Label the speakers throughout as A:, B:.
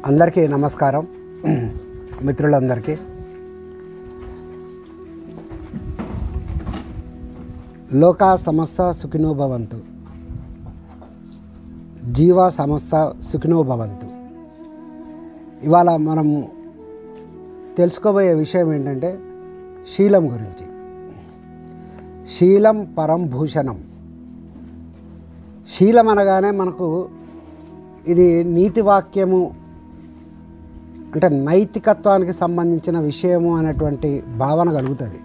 A: అందరికీ నమస్కారం. మిత్రులందరికీ లోకా సమస్త సుఖినో భవంతు, జీవ సమస్త సుఖినో భవంతు. ఇవాళ మనం తెలుసుకోబోయే విషయం ఏంటంటే శీలం గురించి. శీలం పరం భూషణం. శీలం అనగానే మనకు ఇది నీతి వాక్యము అంటే నైతికత్వానికి సంబంధించిన విషయము అనేటువంటి భావన కలుగుతుంది.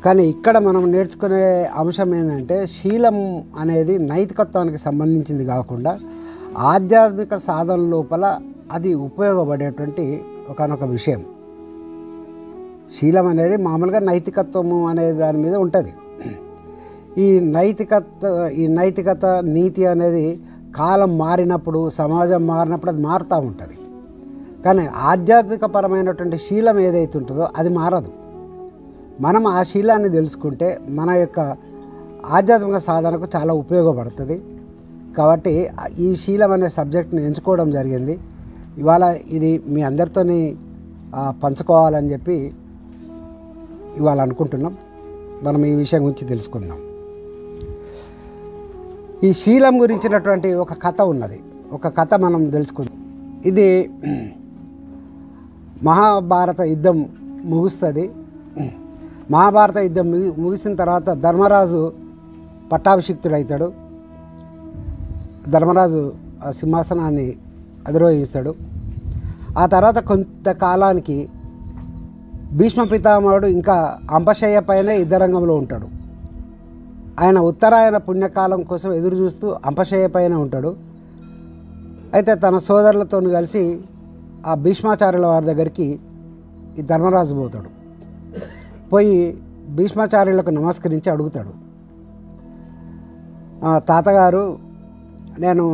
A: కానీ ఇక్కడ మనం నేర్చుకునే అంశం ఏంటంటే శీలం అనేది నైతికత్వానికి సంబంధించింది కాకుండా ఆధ్యాత్మిక సాధన లోపల అది ఉపయోగపడేటువంటి ఒకానొక విషయం. శీలం అనేది మామూలుగా నైతికత్వము అనే దాని మీద ఉంటుంది. ఈ నైతికత నీతి అనేది కాలం మారినప్పుడు, సమాజం మారినప్పుడు అది మారుతూ ఉంటుంది. కానీ ఆధ్యాత్మిక పరమైనటువంటి శీలం ఏదైతే ఉంటుందో అది మారదు. మనం ఆ శీలాన్ని తెలుసుకుంటే మన యొక్క ఆధ్యాత్మిక సాధనకు చాలా ఉపయోగపడుతుంది. కాబట్టి ఈ శీలం అనే సబ్జెక్ట్ని ఎంచుకోవడం జరిగింది. ఇవాళ ఇది మీ అందరితోని పంచుకోవాలని చెప్పి ఇవాళ అనుకుంటున్నాం. మనం ఈ విషయం గురించి తెలుసుకుందాం. ఈ శీలం గురించినటువంటి ఒక కథ ఉన్నది. ఒక కథ మనం తెలుసుకుందాం. ఇది మహాభారత యుద్ధం ముగుస్తుంది. మహాభారత యుద్ధం ముగిసిన తర్వాత ధర్మరాజు పట్టాభిషిక్తుడవుతాడు. ధర్మరాజు ఆ సింహాసనాన్ని అధిరోహిస్తాడు. ఆ తర్వాత కొంతకాలానికి భీష్మ పితామహుడు ఇంకా అంపశయ్య పైనే యుద్ధరంగంలో ఉంటాడు. ఆయన ఉత్తరాయణ పుణ్యకాలం కోసం ఎదురు చూస్తూ అంపశయ్య పైన ఉంటాడు. అయితే తన సోదరులతో కలిసి ఆ భీష్మాచార్యుల వారి దగ్గరికి ఈ ధర్మరాజు పోతాడు. పోయి భీష్మాచార్యులకు నమస్కరించి అడుగుతాడు, తాతగారు, నేను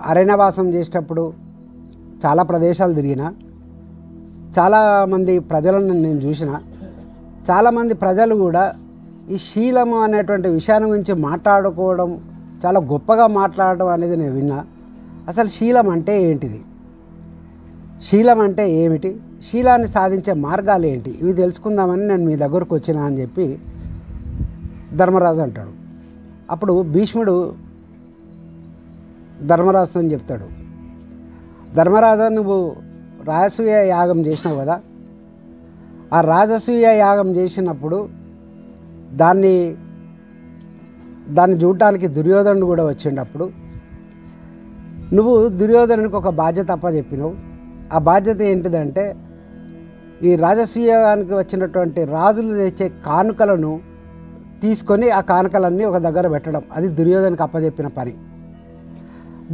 A: అరణ్యవాసం చేసేటప్పుడు చాలా ప్రదేశాలు తిరిగిన, చాలామంది ప్రజలను నేను చూసిన, చాలామంది ప్రజలు కూడా ఈ శీలము అనేటువంటి విషయాన్ని గురించి మాట్లాడుకోవడం, చాలా గొప్పగా మాట్లాడడం అనేది నేను విన్నా. అసలు శీలం అంటే ఏంటిది, శీలం అంటే ఏమిటి, శీలాన్ని సాధించే మార్గాలు ఏంటి, ఇవి తెలుసుకుందామని నేను మీ దగ్గరకు వచ్చినా అని చెప్పి ధర్మరాజు అంటాడు. అప్పుడు భీష్ముడు ధర్మరాజుతో చెప్తాడు, ధర్మరాజు, నువ్వు రాజసూయ యాగం చేసినావు కదా, ఆ రాజసూయ యాగం చేసినప్పుడు దాన్ని చూడటానికి దుర్యోధనుడు కూడా వచ్చినప్పుడు నువ్వు దుర్యోధనునికి ఒక బాధ్యత అప్పచెప్పినావు. ఆ బాధ్యత ఏంటిదంటే ఈ రాజసూయానికి వచ్చినటువంటి రాజులు తెచ్చే కానుకలను తీసుకొని ఆ కానుకలన్నీ ఒక దగ్గర పెట్టడం, అది దుర్యోధనునికి అప్పచెప్పిన పని.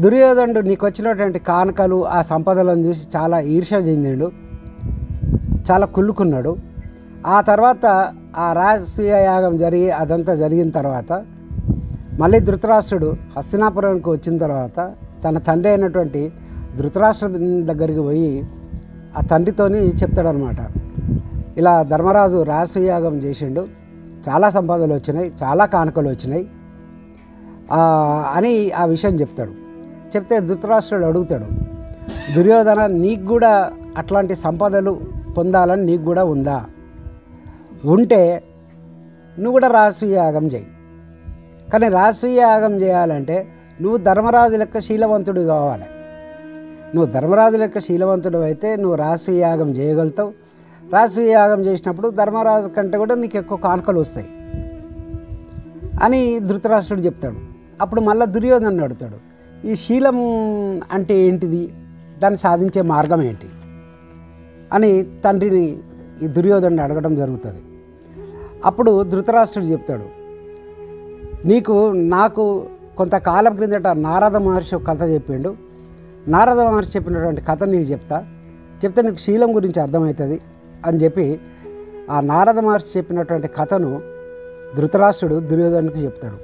A: దుర్యోధనుడు నీకు వచ్చినటువంటి కానుకలు, ఆ సంపదలను చూసి చాలా ఈర్ష్య చెందాడు, చాలా కుళ్ళుకున్నాడు. ఆ తర్వాత ఆ రాజసూయ యాగం అదంతా జరిగిన తర్వాత మళ్ళీ ధృతరాష్ట్రుడు హస్తినాపురానికి వచ్చిన తర్వాత తన తండ్రి అయినటువంటి ధృతరాష్ట్ర దగ్గరికి పోయి ఆ తండ్రితోని చెప్తాడనమాట, ఇలా ధర్మరాజు రాజసూయాగం చేసిండు, చాలా సంపదలు వచ్చినాయి, చాలా కానుకలు వచ్చినాయి అని ఆ విషయం చెప్తాడు. చెప్తే ధృతరాష్ట్రుడు అడుగుతాడు, దుర్యోధన, నీకు కూడా అట్లాంటి సంపదలు పొందాలని నీకు కూడా ఉందా, ఉంటే నువ్వు కూడా రాజసూయాగం చేయి. కానీ రాజసూయాగం చేయాలంటే నువ్వు ధర్మరాజు లెక్క శీలవంతుడు కావాలి. నువ్వు ధర్మరాజు లెక్క శీలవంతుడు అయితే నువ్వు రాజసూయాగం చేయగలుగుతావు. రాజసూయాగం చేసినప్పుడు ధర్మరాజు కంటే కూడా నీకు ఎక్కువ కానుకలు వస్తాయి అని ధృతరాష్ట్రుడు చెప్తాడు. అప్పుడు మళ్ళీ దుర్యోధనుడు అడుగుతాడు, ఈ శీలం అంటే ఏంటిది, దాన్ని సాధించే మార్గం ఏంటి అని తండ్రిని ఈ దుర్యోధనుడు అడగడం జరుగుతుంది. అప్పుడు ధృతరాష్ట్రుడు చెప్తాడు, నాకు కొంతకాలం క్రిందట నారద మహర్షి ఒక కథ చెప్పిండు, నారద మహర్షి చెప్పినటువంటి కథ నీకు చెప్తే నీకు శీలం గురించి అర్థమవుతుంది అని చెప్పి ఆ నారద మహర్షి చెప్పినటువంటి కథను ధృతరాష్ట్రుడు దుర్యోధనునికి చెప్తాడు.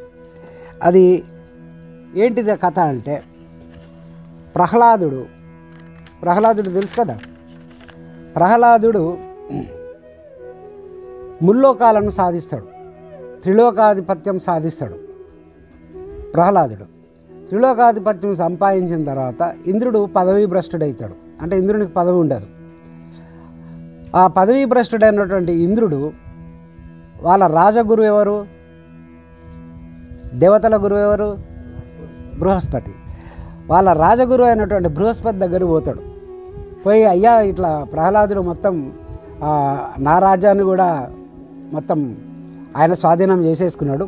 A: అది ఏంటిది కథ అంటే, ప్రహ్లాదుడు తెలుసు కదా, ప్రహ్లాదుడు ముల్లోకాలను సాధిస్తాడు, త్రిలోకాధిపత్యం సాధిస్తాడు ప్రహ్లాదుడు. త్రిలోకాధిపత్యం సంపాదించిన తర్వాత ఇంద్రుడు పదవీ భ్రష్టుడవుతాడు. అంటే ఇంద్రునికి పదవి ఉండదు. ఆ పదవీ భ్రష్టుడైనటువంటి ఇంద్రుడు వాళ్ళ రాజగురువు ఎవరు? దేవతల గురువు ఎవరు? బృహస్పతి. వాళ్ళ రాజగురువు అయినటువంటి బృహస్పతి దగ్గరికి పోతాడు. పోయి అయ్యా ఇట్లా ప్రహ్లాదుడు మొత్తం నా రాజ్యాన్ని కూడా మొత్తం ఆయన స్వాధీనం చేసేసుకున్నాడు.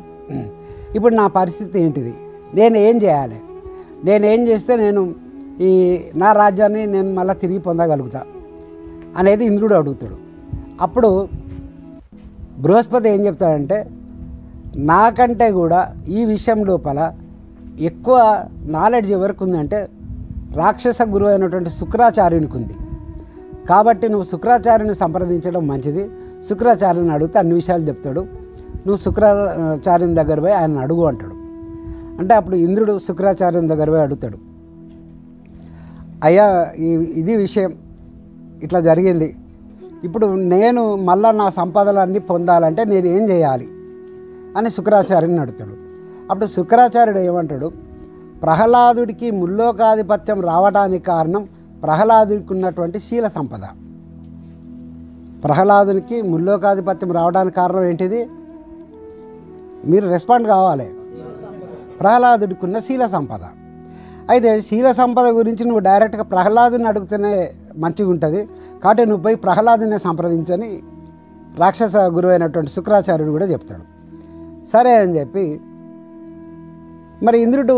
A: ఇప్పుడు నా పరిస్థితి ఏంటిది? నేను ఏం చేయాలి? నేనేం చేస్తే నేను ఈ నా రాజ్యాన్ని నేను మళ్ళీ తిరిగి పొందగలుగుతా అనేది ఇంద్రుడు అడుగుతాడు. అప్పుడు బృహస్పతి ఏం చెప్తాడంటే, నాకంటే కూడా ఈ విషయం లోపల ఎక్కువ నాలెడ్జ్ ఎవరికి ఉందంటే రాక్షస గురువు అయినటువంటి శుక్రాచార్యునికి ఉంది. కాబట్టి నువ్వు శుక్రాచార్యుని సంప్రదించడం మంచిది. శుక్రాచార్యుని అడిగితే అన్ని విషయాలు చెప్తాడు. నువ్వు శుక్రాచార్యుని దగ్గర పోయి ఆయన అడుగు అంటాడు. అంటే అప్పుడు ఇంద్రుడు శుక్రాచార్యుని దగ్గర పోయి అడుగుతాడు, అయ్యా ఇది విషయం ఇట్లా జరిగింది. ఇప్పుడు నేను మళ్ళా నా సంపదలన్నీ పొందాలంటే నేను ఏం చేయాలి అని శుక్రాచార్యుని అడుగుతాడు. అప్పుడు శుక్రాచార్యుడు ఏమంటాడు, ప్రహ్లాదుడికి ముల్లోకాధిపత్యం రావడానికి కారణం ప్రహ్లాదుడికి ఉన్నటువంటి శీల సంపద. ప్రహ్లాదునికి ముల్లోకాధిపత్యం రావడానికి కారణం ఏంటిది? మీరు రెస్పాండ్ కావాలి. ప్రహ్లాదుడికి ఉన్న శీల సంపద. అయితే శీల సంపద గురించి నువ్వు డైరెక్ట్గా ప్రహ్లాదుని అడిగితేనే మంచిగా ఉంటుంది. కాబట్టి నువ్వు పోయి ప్రహ్లాదుని సంప్రదించని రాక్షస గురువు అయినటువంటి శుక్రాచార్యుడు కూడా చెప్తాడు. సరే అని చెప్పి మరి ఇంద్రుడు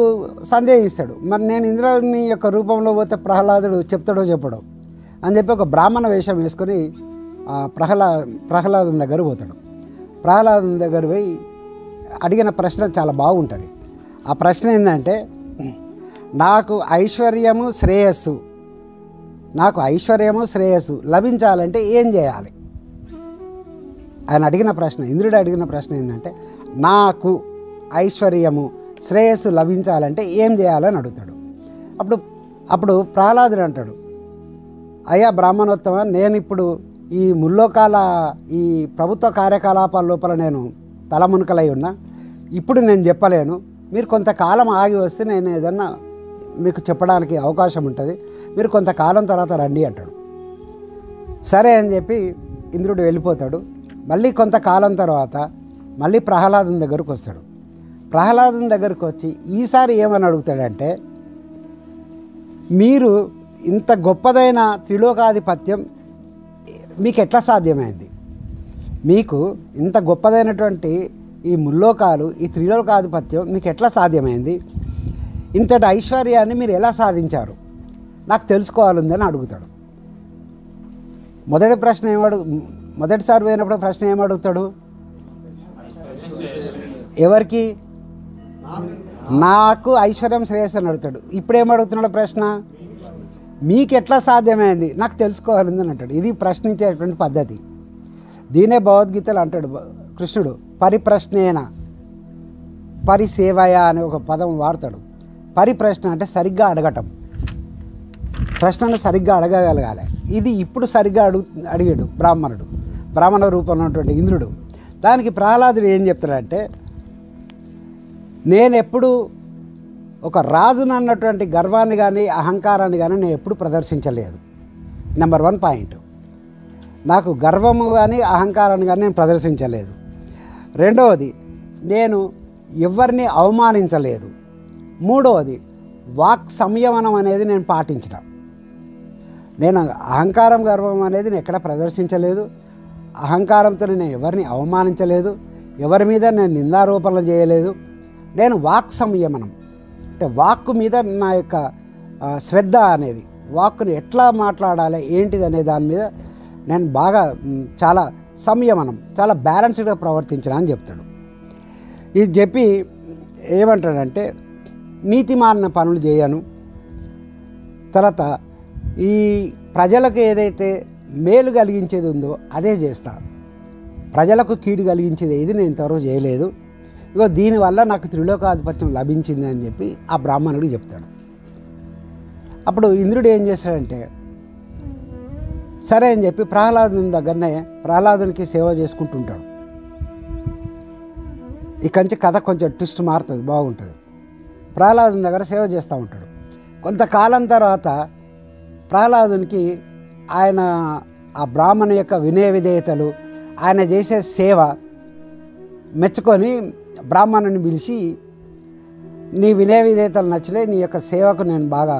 A: సందేహిస్తాడు, మరి నేను ఇంద్రుని యొక్క రూపంలో పోతే ప్రహ్లాదుడు చెప్తాడో చెప్పడో అని చెప్పి ఒక బ్రాహ్మణ వేషం వేసుకొని ప్రహ్లాదుని దగ్గర పోతాడు. ప్రహ్లాదుని దగ్గర పోయి అడిగిన ప్రశ్న చాలా బాగుంటుంది. ఆ ప్రశ్న ఏంటంటే, నాకు ఐశ్వర్యము శ్రేయస్సు లభించాలంటే ఏం చేయాలి? ఆయన అడిగిన ప్రశ్న, ఇంద్రుడు అడిగిన ప్రశ్న ఏంటంటే, నాకు ఐశ్వర్యము శ్రేయస్సు లభించాలంటే ఏం చేయాలని అడుగుతాడు. అప్పుడు ప్రహ్లాదుడు అంటాడు, అయ్యా బ్రాహ్మణోత్తమ, నేను ఇప్పుడు ఈ ముల్లోకాల ఈ ప్రభుత్వ కార్యకలాపాల లోపల నేను తలమునకలై ఉన్నా. ఇప్పుడు నేను చెప్పలేను. మీరు కొంతకాలం ఆగి వస్తే నేను ఏదన్నా మీకు చెప్పడానికి అవకాశం ఉంటుంది. మీరు కొంతకాలం తర్వాత రండి అంటాడు. సరే అని చెప్పి ఇంద్రుడు వెళ్ళిపోతాడు. మళ్ళీ కొంతకాలం తర్వాత మళ్ళీ ప్రహ్లాదుని దగ్గరకు వస్తాడు. ప్రహ్లాదుని దగ్గరకు వచ్చి ఈసారి ఏమని అడుగుతాడంటే, మీరు ఇంత గొప్పదైన త్రిలోకాధిపత్యం మీకు ఎట్లా సాధ్యమైంది? మీకు ఇంత గొప్పదైనటువంటి ఈ ముల్లోకాలు, ఈ త్రిలోకాధిపత్యం మీకు ఎట్లా సాధ్యమైంది? ఇంతటి ఐశ్వర్యాన్ని మీరు ఎలా సాధించారు? నాకు తెలుసుకోవాలని అడుగుతాడు. మొదటిసారి పోయినప్పుడు ప్రశ్న ఏమడుగుతాడు? ఎవరికి? నాకు ఐశ్వర్యం శ్రేయస్సు అని అడుగుతాడు. ఇప్పుడు ఏమడుగుతున్నాడు ప్రశ్న? మీకు ఎట్లా సాధ్యమైంది నాకు తెలుసుకోవాలని అంటాడు. ఇది ప్రశ్నించేటువంటి పద్ధతి. దీనే భగవద్గీతలు అంటాడు కృష్ణుడు, పరిప్రశ్నేన పరిసేవయ అనే ఒక పదం వాడతాడు. పరిప్రశ్న అంటే సరిగ్గా అడగటం, ప్రశ్నను సరిగ్గా అడగగలగాలి. ఇది ఇప్పుడు సరిగ్గా అడిగాడు బ్రాహ్మణ రూపంలో ఉన్నటువంటి ఇంద్రుడు. దానికి ప్రహ్లాదుడు ఏం చెప్తాడంటే, నేను ఎప్పుడు ఒక రాజును అన్నటువంటి గర్వాన్ని కానీ అహంకారాన్ని కానీ నేను ఎప్పుడు ప్రదర్శించలేదు. నెంబర్ 1 పాయింట్, నాకు గర్వము కానీ అహంకారాన్ని కానీ నేను ప్రదర్శించలేదు. రెండవది, నేను ఎవరిని అవమానించలేదు. మూడవది, వాక్ సంయమనం అనేది నేను పాటించిన. నేను అహంకారం గర్వం అనేది నేను ఎక్కడ ప్రదర్శించలేదు. అహంకారంతో నేను ఎవరిని అవమానించలేదు, ఎవరి మీద నేను నిందారోపణలు చేయలేదు. నేను వాక్ సంయమనం అంటే వాక్కు మీద నా యొక్క శ్రద్ధ అనేది, వాక్కుని ఎట్లా మాట్లాడాలి ఏంటిది అనే దాని మీద నేను బాగా చాలా సంయమనం, చాలా బ్యాలెన్స్డ్గా ప్రవర్తించిన అని చెప్తాడు. ఇది చెప్పి ఏమంటాడంటే, నీతిమాలిన పనులు చేయను, తర్వాత ఈ ప్రజలకు ఏదైతే మేలు కలిగించేది ఉందో అదే చేస్తా, ప్రజలకు కీడు కలిగించేది ఏది నేను ఇంతవరకు చేయలేదు. ఇగో దీనివల్ల నాకు త్రిలోకాధిపత్యం లభించింది అని చెప్పి ఆ బ్రాహ్మణుడికి చెప్తాడు. అప్పుడు ఇంద్రుడు ఏం చేస్తాడంటే, సరే అని చెప్పి ప్రహ్లాదుని దగ్గరనే ప్రహ్లాదునికి సేవ చేసుకుంటుంటాడు. ఇక్కడి నుంచి కథ కొంచెం ట్విస్ట్ మారుతుంది, బాగుంటుంది. ప్రహ్లాదుని దగ్గర సేవ చేస్తూ ఉంటాడు. కొంతకాలం తర్వాత ప్రహ్లాదునికి ఆయన ఆ బ్రాహ్మణు యొక్క వినయ విధేయతలు, ఆయన చేసే సేవ మెచ్చుకొని బ్రాహ్మణుని పిలిచి, నీ వినయ విధేయతలు నచ్చలే, నీ యొక్క సేవకు నేను బాగా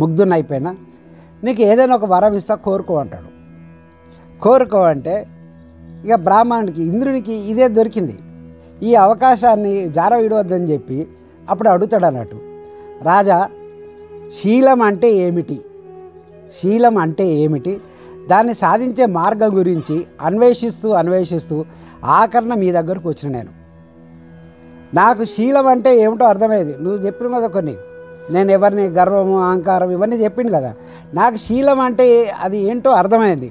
A: ముగ్ధుని అయిపోయినా, నీకు ఏదైనా ఒక వరం ఇస్తా, కోరుకో అంటాడు. కోరుకో అంటే ఇక బ్రాహ్మణుడికి, ఇంద్రునికి ఇదే దొరికింది. ఈ అవకాశాన్ని జార విడవద్దని చెప్పి అప్పుడు అడుగుతాడు అన్నట్టు, రాజా, శీలం అంటే ఏమిటి, శీలం అంటే ఏమిటి, దాన్ని సాధించే మార్గం గురించి అన్వేషిస్తూ ఆఖరణ మీ దగ్గరకు వచ్చిన నేను. నాకు శీలం అంటే ఏమిటో అర్థమయ్యేది. నువ్వు చెప్పిన కదా కొన్ని, నేను ఎవరిని గర్వము అహంకారం ఇవన్నీ చెప్పింది కదా, నాకు శీలం అంటే అది ఏంటో అర్థమైంది.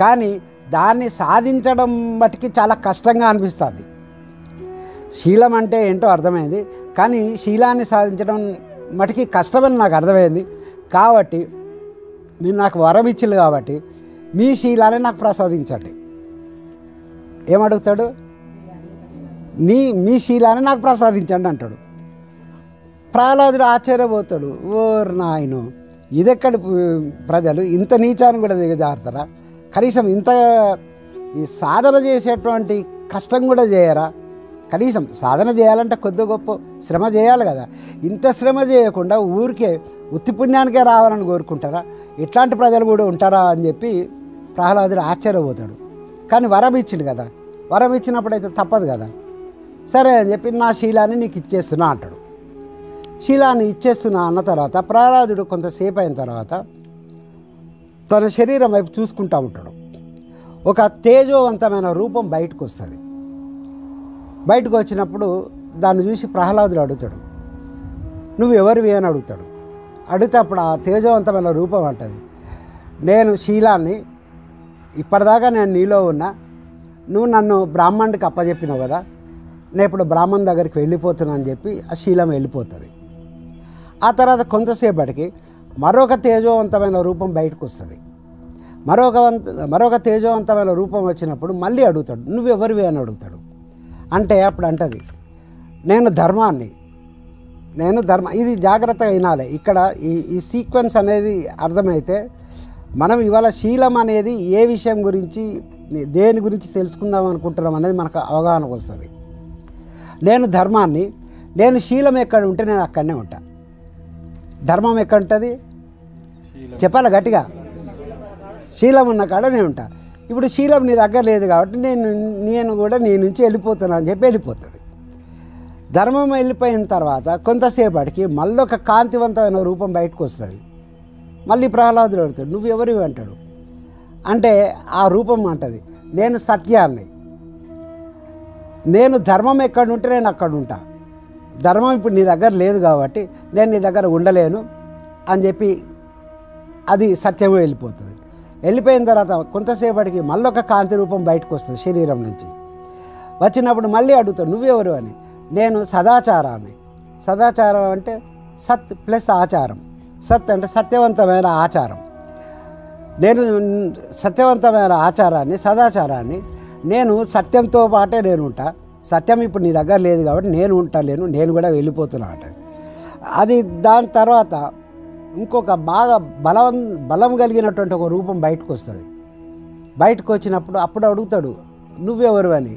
A: కానీ దాన్ని సాధించడం మటుకి చాలా కష్టంగా అనిపిస్తుంది. శీలం అంటే ఏంటో అర్థమైంది, కానీ శీలాన్ని సాధించడం మటుకి కష్టమని నాకు అర్థమైంది. కాబట్టి మీరు నాకు వరం ఇచ్చిల్లు కాబట్టి మీ శీలాన్ని నాకు ప్రసాదించండి. ఏమడుగుతాడు? మీ శీలాన్ని నాకు ప్రసాదించండి అంటాడు. ప్రహ్లాదుడు ఆశ్చర్యపోతాడు. ఓర్ నాయను, ఇదెక్కడి ప్రజలు ఇంత నీచాన్ని కూడా దిగజారుతారా? కనీసం ఇంత ఈ సాధన చేసేటువంటి కష్టం కూడా చేయరా? కనీసం సాధన చేయాలంటే కొద్ది గొప్ప శ్రమ చేయాలి కదా. ఇంత శ్రమ చేయకుండా ఊరికే ఉత్తి పుణ్యానికే రావాలని కోరుకుంటారా? ఇట్లాంటి ప్రజలు కూడా ఉంటారా అని చెప్పి ప్రహ్లాదుడు ఆశ్చర్యపోతాడు. కానీ వరం ఇచ్చిండు కదా, వరం ఇచ్చినప్పుడైతే తప్పదు కదా. సరే అని చెప్పి నా శీలాన్ని నీకు ఇచ్చేస్తున్నా అంటాడు. శీలాన్ని ఇచ్చేస్తున్నా అన్న తర్వాత ప్రహ్లాదుడు కొంతసేపు అయిన తర్వాత తన శరీరం వైపు చూసుకుంటూ ఉంటాడు. ఒక తేజోవంతమైన రూపం బయటకు వస్తుంది. బయటకు వచ్చినప్పుడు దాన్ని చూసి ప్రహ్లాదుడు అడుగుతాడు, నువ్వు ఎవరివి అని అడుగుతాడు. అడిగితే అప్పుడు ఆ తేజోవంతమైన రూపం అంటది, నేను శీలాన్ని, ఇప్పటిదాకా నేను నీలో ఉన్నా, నువ్వు నన్ను బ్రాహ్మణుడికి అప్పచెప్పినావు కదా, నేను ఇప్పుడు బ్రాహ్మణ్ దగ్గరికి వెళ్ళిపోతున్నా అని చెప్పి ఆ శీలం వెళ్ళిపోతుంది. ఆ తర్వాత కొంతసేపటికి మరొక తేజోవంతమైన రూపం బయటకు వస్తుంది. మరొక తేజోవంతమైన రూపం వచ్చినప్పుడు మళ్ళీ అడుగుతాడు, నువ్వెవరివి అని అడుగుతాడు. అంటే అప్పుడు అంటది, నేను ధర్మాన్ని. ఇది జాగ్రత్తగా వినాలి. ఇక్కడ ఈ సీక్వెన్స్ అనేది అర్థమైతే మనం ఇవాళ శీలం అనేది ఏ విషయం గురించి, దేని గురించి తెలుసుకుందాం అనుకుంటున్నాం అనేది మనకు అవగాహనకు వస్తుంది. నేను ధర్మాన్ని, నేను శీలం ఎక్కడ ఉంటే నేను అక్కడనే ఉంటా. ధర్మం ఎక్కడ ఉంటుంది చెప్పాలి గట్టిగా, శీలం ఉన్న కాడ నేను ఉంటా. ఇప్పుడు శీలం నీ దగ్గర లేదు కాబట్టి నేను కూడా నీ నుంచి వెళ్ళిపోతున్నా అని చెప్పి వెళ్ళిపోతుంది. ధర్మం వెళ్ళిపోయిన తర్వాత కొంతసేపటికి మళ్ళీ ఒక కాంతివంతమైన రూపం బయటకు వస్తుంది. మళ్ళీ ప్రహ్లాదుడు అడుగుతాడు, నువ్వు ఎవరివి అంటాడు. అంటే ఆ రూపం అంటది, నేను సత్యాన్ని, నేను ధర్మం ఎక్కడ ఉంటే నేను అక్కడ ఉంటా. ధర్మం ఇప్పుడు నీ దగ్గర లేదు కాబట్టి నేను నీ దగ్గర ఉండలేను అని చెప్పి అది సత్యమే వెళ్ళిపోతుంది. వెళ్ళిపోయిన తర్వాత కొంతసేపటికి మళ్ళీ ఒక కాంతి రూపం బయటకు వస్తుంది శరీరం నుంచి. వచ్చినప్పుడు మళ్ళీ అడుగుతాడు, నువ్వెవరు అని. నేను సదాచారాన్ని. సదాచారం అంటే సత్ ప్లస్ ఆచారం. సత్ అంటే సత్యవంతమైన ఆచారం. నేను సత్యవంతమైన ఆచారాన్ని, సదాచారాన్ని, నేను సత్యంతో పాటే నేను ఉంటా. సత్యం ఇప్పుడు నీ దగ్గర లేదు కాబట్టి నేను ఉంటాలేను, నేను కూడా వెళ్ళిపోతున్నా అంట. అది దాని తర్వాత ఇంకొక బాగా బలం కలిగినటువంటి ఒక రూపం బయటకు వస్తుంది. బయటకు వచ్చినప్పుడు అప్పుడు అడుగుతాడు, నువ్వెవరు అని.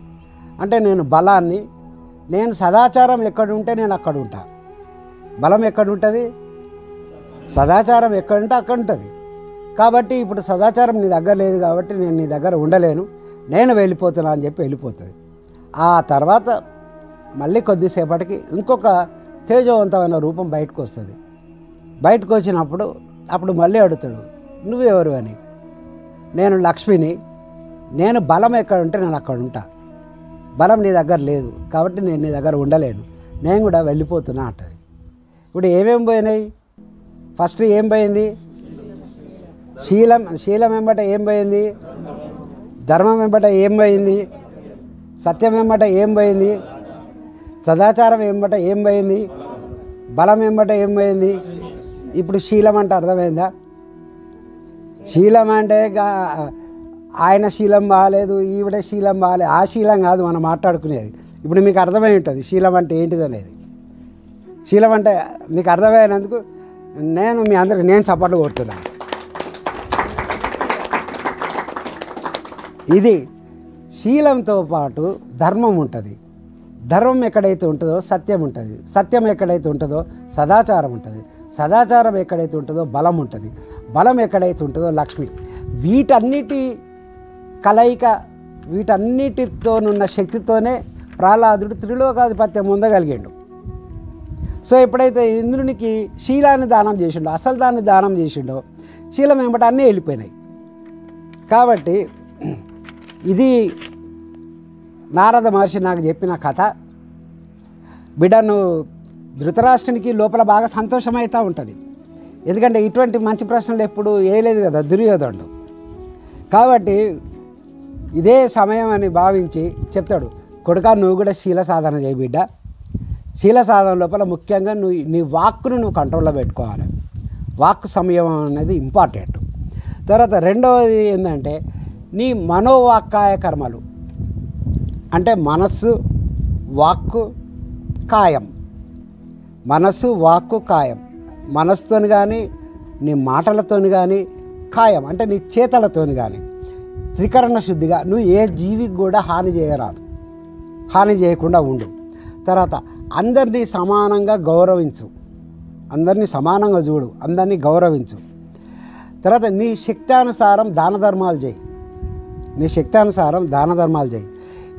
A: అంటే నేను బలాన్ని, నేను సదాచారం ఎక్కడ ఉంటే నేను అక్కడ ఉంటా. బలం ఎక్కడ ఉంటుంది, సదాచారం ఎక్కడ ఉంటే అక్కడ ఉంటుంది. కాబట్టి ఇప్పుడు సదాచారం నీ దగ్గర లేదు కాబట్టి నేను నీ దగ్గర ఉండలేను, నేను వెళ్ళిపోతున్నా అని చెప్పి వెళ్ళిపోతుంది. ఆ తర్వాత మళ్ళీ కొద్దిసేపటికి ఇంకొక తేజవంతమైన రూపం బయటకు వస్తుంది. బయటకు వచ్చినప్పుడు అప్పుడు మళ్ళీ అడుగుతాడు, నువ్వెవరు అని. నేను లక్ష్మిని, నేను బలం ఎక్కడ ఉంటే నేను అక్కడ ఉంటా. బలం నీ దగ్గర లేదు కాబట్టి నేను నీ దగ్గర ఉండలేను, నేను కూడా వెళ్ళిపోతున్నా అంటది. ఇప్పుడు ఏమేమి పోయినాయి? ఫస్ట్ ఏం పోయింది? శీలం వెంబట ఏం పోయింది? ధర్మం వెంబట ఏం పోయింది? సత్యం వెంబట ఏం పోయింది? సదాచారం వెంబట ఏం పోయింది? బలం వెంబట ఏం పోయింది? ఇప్పుడు శీలం అంటే అర్థమైందా? శీలం అంటే ఆయన శీలం బాగాలేదు, ఈవిడ శీలం బాగాలేదు, ఆ శీలం కాదు మనం మాట్లాడుకునేది. ఇప్పుడు మీకు అర్థమై ఉంటుంది శీలం అంటే ఏంటిది అనేది. శీలం అంటే మీకు అర్థమైనందుకు నేను మీ అందరికి నేను చప్పట్లు కొడుతున్నాను. ఇది శీలంతో పాటు ధర్మం ఉంటుంది. ధర్మం ఎక్కడైతే ఉంటుందో సత్యం ఉంటుంది. సత్యం ఎక్కడైతే ఉంటుందో సదాచారం ఉంటుంది. సదాచారం ఎక్కడైతే ఉంటుందో బలం ఉంటుంది. బలం ఎక్కడైతే ఉంటుందో లక్ష్మి. వీటన్నిటి కలయిక, వీటన్నిటితోనున్న శక్తితోనే ప్రహ్లాదుడు త్రిలోకాధిపత్యం పొందగలిగాడు. సో ఎప్పుడైతే ఇంద్రునికి శీలాన్ని దానం చేసిండో, అసలు దాన్ని దానం చేసిండో, శీలం ఏమిటి అన్నీ వెళ్ళిపోయినాయి. కాబట్టి ఇది నారద మహర్షి నాకు చెప్పిన కథ. బిడ్డను ధృతరాష్ట్రునికి లోపల బాగా సంతోషమవుతూ ఉంటుంది. ఎందుకంటే ఇటువంటి మంచి ప్రశ్నలు ఎప్పుడు వేయలేదు కదా దుర్యోధనుడు. కాబట్టి ఇదే సమయం అని భావించి చెప్తాడు, కొడుకా నువ్వు కూడా శీల సాధన చేయి బిడ్డ. శీల సాధన లోపల ముఖ్యంగా నీ వాక్కును నువ్వు కంట్రోల్లో పెట్టుకోవాలి. వాక్కు సంయమం అనేది ఇంపార్టెంట్. తర్వాత రెండవది ఏంటంటే నీ మనోవాక్కాయ కర్మలు, అంటే మనస్సు, వాక్కు, కాయం. మనస్సు, వాక్కు, కాయం. మనస్సుతోని కానీ నీ మాటలతోని కానీ, కాయం అంటే నీ చేతలతోని కానీ త్రికరణ శుద్ధిగా నువ్వు ఏ జీవికి కూడా హాని చేయరాదు. హాని చేయకుండా ఉండు. తర్వాత అందరినీ సమానంగా గౌరవించు. అందరినీ సమానంగా చూడు. అందరినీ గౌరవించు. తర్వాత నీ శక్తానుసారం దాన ధర్మాలు చేయి. నీ శక్తానుసారం దాన ధర్మాలు చేయి.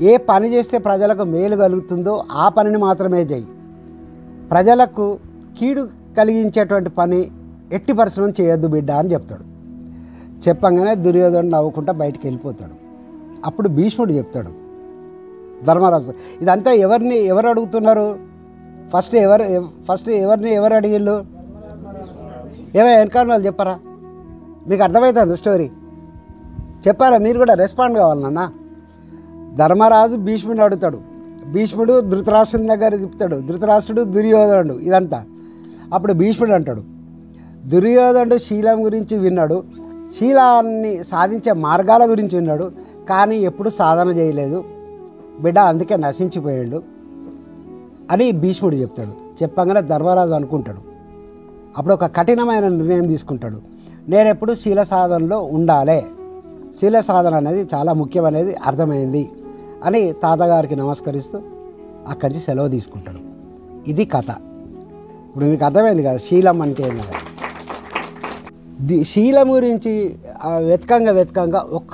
A: ఏ పని చేస్తే ప్రజలకు మేలు కలుగుతుందో ఆ పనిని మాత్రమే చేయి. ప్రజలకు కీడు కలిగించేటువంటి పని ఎట్టి పరిశ్రమ చేయొద్దు బిడ్డ అని చెప్తాడు. చెప్పంగానే దుర్యోధనుడు నవ్వుకుంటా బయటికి వెళ్ళిపోతాడు. అప్పుడు భీష్ముడు చెప్తాడు, ధర్మరాజు ఇదంతా ఎవరు అడుగుతున్నారు? ఫస్ట్ ఎవరు అడిగిళ్ళు? వెనకాల వాళ్ళు చెప్పారా? మీకు అర్థమవుతుంది స్టోరీ చెప్పారా? మీరు కూడా రెస్పాండ్ కావాలి నాన్న. ధర్మరాజు భీష్ముడిని అడుగుతాడు. భీష్ముడు ధృతరాష్ట్రుని దగ్గర చెప్తాడు. ధృతరాష్ట్రుడు దుర్యోధనుడు ఇదంతా. అప్పుడు భీష్ముడు అంటాడు, దుర్యోధనుడు శీలం గురించి విన్నాడు, శీలాన్ని సాధించే మార్గాల గురించి విన్నాడు, కానీ ఎప్పుడు సాధన చేయలేదు బిడ్డ, అందుకే నశించిపోయాడు అని భీష్ముడు చెప్తాడు. చెప్పగానే ధర్మరాజు అనుకుంటాడు. అప్పుడు ఒక కఠినమైన నిర్ణయం తీసుకుంటాడు. నేను ఎప్పుడు శీల సాధనలో ఉండాలి, శీల సాధన అనేది చాలా ముఖ్యమనేది అర్థమైంది అని తాతగారికి నమస్కరిస్తూ అక్కడి నుంచి సెలవు తీసుకుంటాడు. ఇది కథ. ఇప్పుడు మీకు అర్థమైంది కదా శీలం అంటే ఏంటంటే. శీలం గురించి వెతకంగా ఒక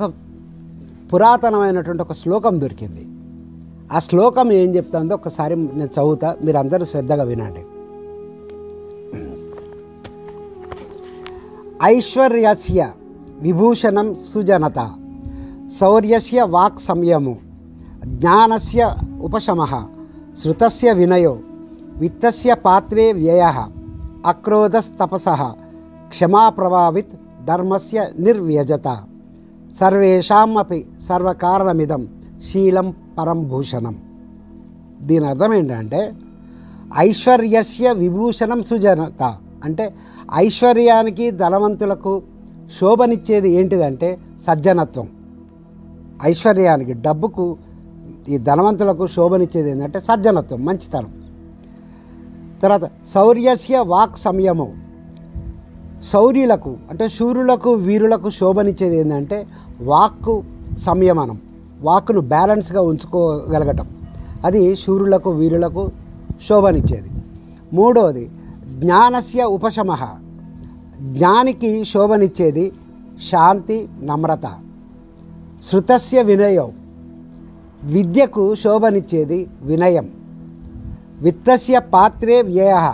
A: పురాతనమైనటువంటి ఒక శ్లోకం దొరికింది. ఆ శ్లోకం ఏం చెప్తుందో ఒకసారి నేను చదువుతా, మీరు అందరూ శ్రద్ధగా వినండి. ఐశ్వర్యస్య విభూషణం సుజనత, శౌర్యస్య వాక్ సంయమో, జ్ఞానస్య ఉపశమః, శృతస్య వినయో, విత్తస్య పాత్రే వ్యయః, అక్రోధస్తపసః, క్షమా ప్రభావిత్ ధర్మస్య నిర్వ్యజత, సర్వేషామపి సర్వకారణమిదం శీలం పరం భూషణం. దీని అర్థం ఏంటంటే ఐశ్వర్యస్య విభూషణం సుజనత అంటే ఐశ్వర్యానికి ధనవంతులకు శోభనిచ్చేది ఏంటిదంటే సజ్జనత్వం. ఐశ్వర్యానికి డబ్బుకు ఈ ధనవంతులకు శోభనిచ్చేది ఏంటంటే సజ్జనత్వం, మంచితనం. తర్వాత శౌర్యస్య వాక్ సంయమం, శౌర్యులకు అంటే శూరులకు వీరులకు శోభనిచ్చేది ఏంటంటే వాక్కు సంయమనం, వాక్కును బ్యాలెన్స్గా ఉంచుకోగలగటం, అది శూరులకు వీరులకు శోభనిచ్చేది. మూడవది జ్ఞానస్య ఉపశమః, జ్ఞానికి శోభనిచ్చేది శాంతి నమ్రత. శృతస్య వినయం, విద్యకు శోభనిచ్చేది వినయం. విత్తస్య పాత్రే వ్యయః,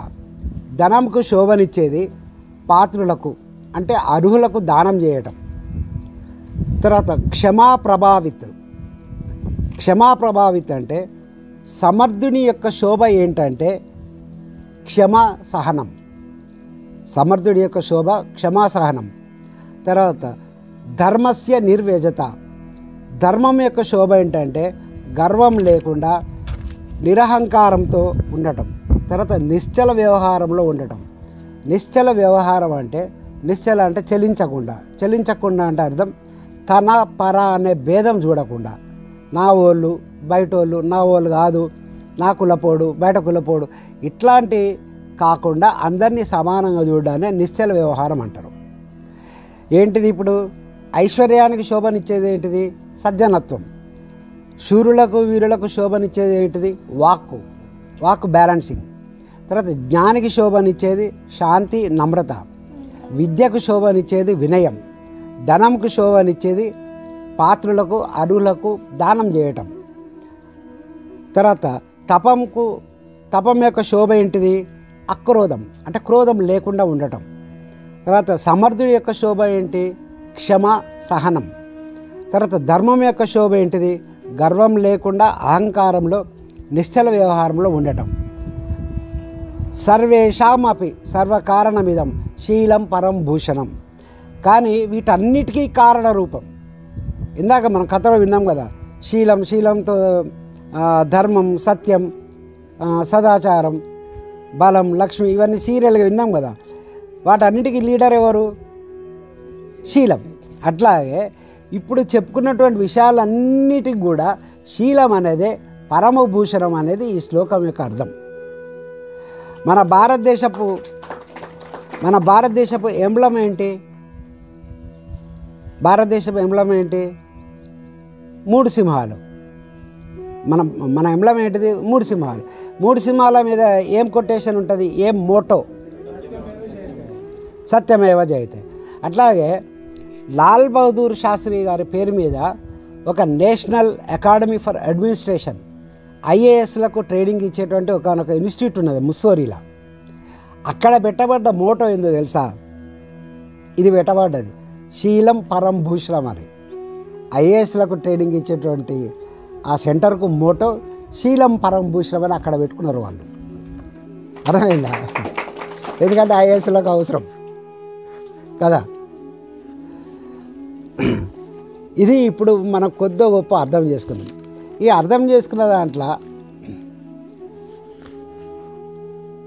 A: ధనంకు శోభనిచ్చేది పాత్రులకు అంటే అర్హులకు దానం చేయటం. తర్వాత క్షమాప్రభావిత్ అంటే సమర్థుని యొక్క శోభ ఏంటంటే క్షమా సహనం. సమర్థుడి యొక్క శోభ క్షమా సహనం. తర్వాత ధర్మస్య నిర్వ్యజత, ధర్మం యొక్క శోభ ఏంటంటే గర్వం లేకుండా నిరహంకారంతో ఉండటం. తర్వాత నిశ్చల వ్యవహారంలో ఉండటం. నిశ్చల వ్యవహారం అంటే నిశ్చల అంటే చెలించకుండా అంటే అర్థం తన పర అనే భేదం చూడకుండా, నా వాళ్ళు బయటోళ్ళు, నా వాళ్ళు కాదు, నా కులపోడు బయట కులపోడు, ఇట్లాంటి కాకుండా అందరినీ సమానంగా చూడడాన్ని నిశ్చల వ్యవహారం అంటారు. ఏంటిది ఇప్పుడు ఐశ్వర్యానికి శోభనిచ్చేది ఏంటిది? సజ్జనత్వం. శూరులకు వీరులకు శోభనిచ్చేది ఏంటిది? వాక్కు బ్యాలెన్సింగ్. తర్వాత జ్ఞానికి శోభనిచ్చేది శాంతి, నమ్రత. విద్యకు శోభనిచ్చేది వినయం. ధనంకు శోభనిచ్చేది పాత్రులకు అర్హులకు దానం చేయటం. తర్వాత తపం యొక్క శోభ ఏంటిది? అక్రోధం, అంటే క్రోధం లేకుండా ఉండటం. తర్వాత సమర్థుడి యొక్క శోభ ఏంటి? క్షమ, సహనం. తర్వాత ధర్మం యొక్క శోభ ఏంటిది? గర్వం లేకుండా అహంకారంలో నిశ్చల వ్యవహారంలో ఉండటం. సర్వేషామపి సర్వకారణమిదం శీలం పరం భూషణం. కానీ వీటన్నిటికీ కారణ రూపం. ఇందాక మనం కథలో విన్నాం కదా, శీలంతో ధర్మం, సత్యం, సదాచారం, బలం, లక్ష్మి, ఇవన్నీ సీరియల్గా విన్నాం కదా. వాటన్నిటికీ లీడర్ ఎవరు? శీలం. అట్లాగే ఇప్పుడు చెప్పుకున్నటువంటి విషయాలన్నిటికి కూడా శీలం అనేదే పరమభూషణం అనేది ఈ శ్లోకం యొక్క అర్థం. మన భారతదేశపు ఎంబ్లం ఏంటి? భారతదేశపు ఎంబ్లం ఏంటి? 3 సింహాలు. మన ఎంబ్లం ఏంటిది? 3 సింహాలు. 3 సింహాల మీద ఏం కొటేషన్ ఉంటుంది? ఏం మోటో? సత్యమేవ జయతే. అట్లాగే లాల్ బహదూర్ శాస్త్రి గారి పేరు మీద ఒక నేషనల్ అకాడమీ ఫర్ అడ్మినిస్ట్రేషన్, ఐఏఎస్లకు ట్రైనింగ్ ఇచ్చేటువంటి ఒకనొక ఇన్స్టిట్యూట్ ఉన్నది ముస్సోరీలో. అక్కడ పెట్టబడ్డ మోటో ఏందో తెలుసా? ఇది పెట్టబడ్డది శీలం పరం భూషణం అని. ఐఏఎస్లకు ట్రైనింగ్ ఇచ్చేటువంటి ఆ సెంటర్కు మోటో శీలం పరం భూషణం అని అక్కడ పెట్టుకున్నారు వాళ్ళు. అర్థమైందా? ఎందుకంటే ఐఏఎస్లకు అవసరం కదా. ఇది ఇప్పుడు మనం కొద్దో గొప్ప అర్థం చేసుకున్నాం. ఈ అర్థం చేసుకున్న దాంట్లో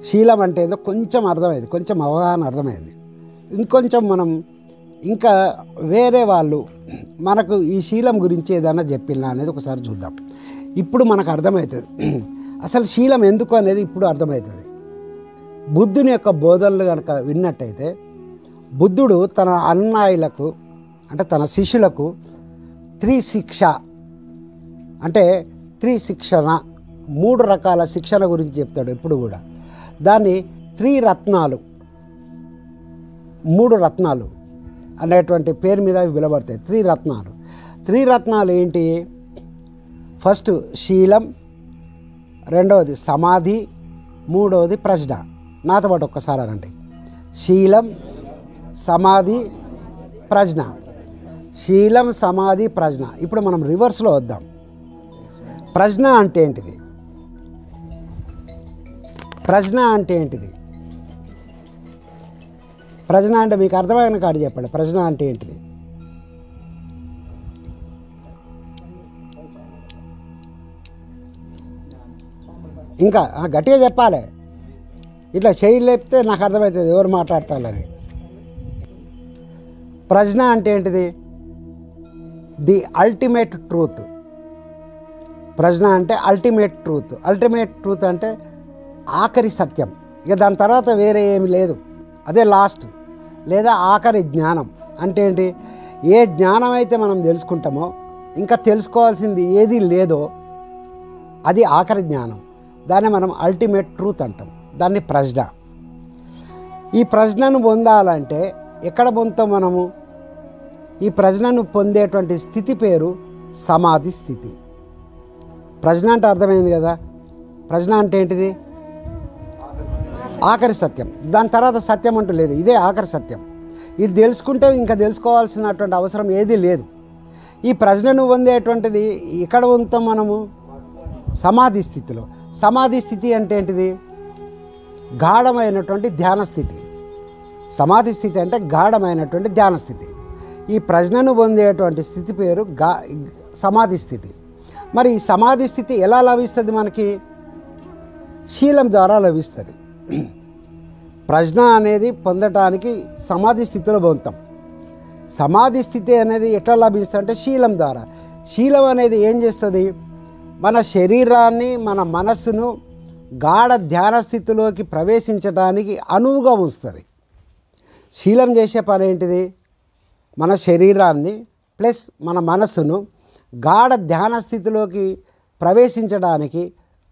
A: శీలం అంటే ఏదో కొంచెం అర్థమైంది, కొంచెం అవగాహన అర్థమైంది. ఇంకొంచెం మనం ఇంకా వేరే వాళ్ళు మనకు ఈ శీలం గురించి ఏదైనా చెప్పినా అనేది ఒకసారి చూద్దాం. ఇప్పుడు మనకు అర్థమవుతుంది అసలు శీలం ఎందుకు అనేది ఇప్పుడు అర్థమవుతుంది. బుద్ధుని యొక్క బోధనలు కనుక విన్నట్టయితే, బుద్ధుడు తన అనుయాయులకు అంటే తన శిష్యులకు త్రిశిక్ష అంటే త్రిశిక్షణ, 3 రకాల శిక్షణ గురించి చెప్తాడు ఎప్పుడు కూడా. దాన్ని త్రిరత్నాలు, 3 రత్నాలు అనేటువంటి పేరు మీద అవి పిలబడతాయి. త్రిరత్నాలు ఏంటి? ఫస్ట్ శీలం, రెండవది సమాధి, మూడవది ప్రజ్ఞ. నాతో పాటు ఒక్కసారి అనండి. శీలం, సమాధి, ప్రజ్ఞ. శీలం, సమాధి, ప్రజ్ఞ. ఇప్పుడు మనం రివర్స్లో వద్దాం. ప్రజ్ఞ అంటే ఏంటిది? ప్రజ్ఞ అంటే మీకు అర్థమైన కాదు చెప్పండి. ప్రజ్ఞ అంటే ఏంటిది? ఇంకా గట్టిగా చెప్పాలి. ఇట్లా చేయి లేపితే నాకు అర్థమవుతుంది ఎవరు మాట్లాడతారని. ప్రజ్ఞ అంటే ఏంటిది? The ultimate truth. ప్రజ్ఞ అంటే అల్టిమేట్ ట్రూత్ అంటే ఆఖరి సత్యం. ఇక దాని తర్వాత వేరే ఏమి లేదు, అదే లాస్ట్ లేదా ఆఖరి జ్ఞానం. అంటే ఏంటి? ఏ జ్ఞానం అయితే మనం తెలుసుకుంటామో, ఇంకా తెలుసుకోవాల్సింది ఏది లేదో అది ఆఖరి జ్ఞానం. దాన్ని మనం అల్టిమేట్ ట్రూత్ అంటాం. దాన్ని ప్రజ్ఞ. ఈ ప్రజ్ఞను పొందాలంటే ఎక్కడ పొందుతాం మనము? ఈ ప్రజ్ఞను పొందేటువంటి స్థితి పేరు సమాధి స్థితి. ప్రజ్ఞ అంటే అర్థమైంది కదా. ప్రజ్ఞ అంటే ఏంటిది? ఆఖరి సత్యం. దాని తర్వాత సత్యం అంటూ లేదు, ఇదే ఆఖరి సత్యం. ఇది తెలుసుకుంటే ఇంకా తెలుసుకోవాల్సినటువంటి అవసరం ఏదీ లేదు. ఈ ప్రజ్ఞను పొందేటువంటిది ఎక్కడ పొందుతాం మనము? సమాధి స్థితిలో. సమాధి స్థితి అంటే ఏంటిది? గాఢమైనటువంటి ధ్యాన స్థితి. సమాధి స్థితి అంటే గాఢమైనటువంటి ధ్యాన స్థితి. ఈ ప్రజ్ఞను పొందేటువంటి స్థితి పేరు సమాధి స్థితి. మరి ఈ సమాధి స్థితి ఎలా లభిస్తుంది మనకి? శీలం ద్వారా లభిస్తుంది. ప్రజ్ఞ అనేది పొందటానికి సమాధి స్థితిలో పొందుతాం. సమాధి స్థితి అనేది ఎట్లా లభిస్తుంది అంటే శీలం ద్వారా. శీలం అనేది ఏం చేస్తుంది? మన శరీరాన్ని, మన మనస్సును గాఢ ధ్యాన స్థితిలోకి ప్రవేశించడానికి అనువుగా ఉంచుతుంది. శీలం చేసే పని ఏంటిది? మన శరీరాన్ని ప్లస్ మన మనస్సును గాఢ ధ్యాన స్థితిలోకి ప్రవేశించడానికి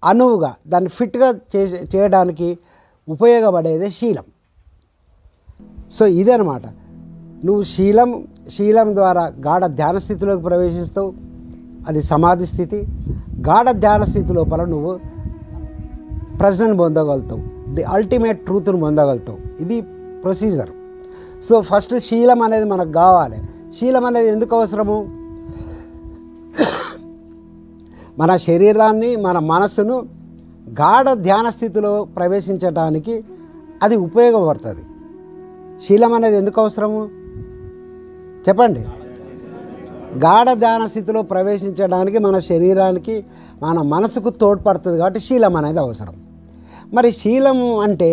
A: అనువుగా దాన్ని ఫిట్గా చేయడానికి ఉపయోగపడేదే శీలం. సో ఇదనమాట. నువ్వు శీలం ద్వారా గాఢ ధ్యాన స్థితిలోకి ప్రవేశిస్తావు, అది సమాధి స్థితి. గాఢ ధ్యాన స్థితి లోపల నువ్వు ప్రశ్నను పొందగలుగుతావు, ది అల్టిమేట్ ట్రూత్ను పొందగలుగుతావు. ఇది ప్రొసీజర్. సో ఫస్ట్ శీలం అనేది మనకు కావాలి. శీలం అనేది ఎందుకు అవసరము? మన శరీరాన్ని మన మనసును గాఢ ధ్యాన స్థితిలో ప్రవేశించడానికి అది ఉపయోగపడుతుంది. శీలం అనేది ఎందుకు అవసరము చెప్పండి? గాఢ ధ్యాన స్థితిలో ప్రవేశించడానికి మన శరీరానికి మన మనసుకు తోడ్పడుతుంది కాబట్టి శీలం అనేది అవసరం. మరి శీలము అంటే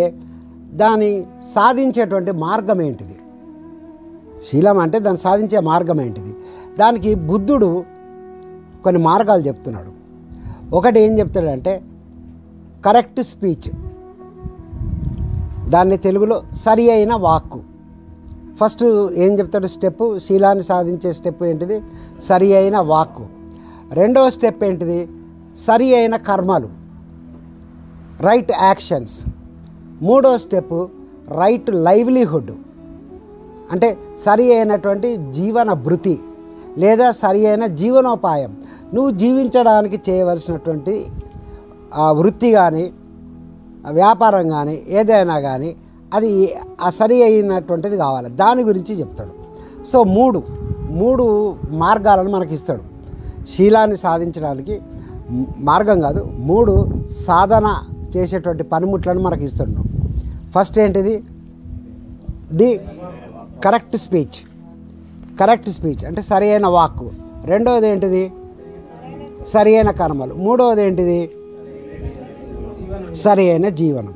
A: దాన్ని సాధించేటువంటి మార్గం ఏంటిది? శీలం అంటే దాన్ని సాధించే మార్గం ఏంటిది? దానికి బుద్ధుడు కొన్ని మార్గాలు చెప్తున్నాడు. ఒకటి ఏం చెప్తాడంటే కరెక్ట్ స్పీచ్, దాన్ని తెలుగులో సరి అయిన వాక్కు. ఫస్ట్ ఏం చెప్తాడు స్టెప్? శీలాన్ని సాధించే స్టెప్ ఏంటిది? సరి అయిన వాక్కు. రెండవ స్టెప్ ఏంటిది? సరి అయిన కర్మలు, రైట్ యాక్షన్స్. మూడవ స్టెప్ రైట్ లైవ్లీహుడ్, అంటే సరి అయినటువంటి జీవన భృతి లేదా సరి అయిన జీవనోపాయం. నువ్వు జీవించడానికి చేయవలసినటువంటి వృత్తి కానీ వ్యాపారం కానీ ఏదైనా కానీ అది ఆ సరి అయినటువంటిది కావాలి. దాని గురించి చెప్తాడు. సో మూడు మార్గాలను మనకి ఇస్తాడు శీలాన్ని సాధించడానికి. మార్గం కాదు, 3 సాధన చేసేటువంటి పనిముట్లను మనకి ఇస్తాడు. ఫస్ట్ ఏంటిది? ది కరెక్ట్ స్పీచ్ అంటే సరి అయిన వాక్కు. రెండవది ఏంటిది? సరి అయిన కర్మలు. మూడవది ఏంటిది? సరి అయిన జీవనం.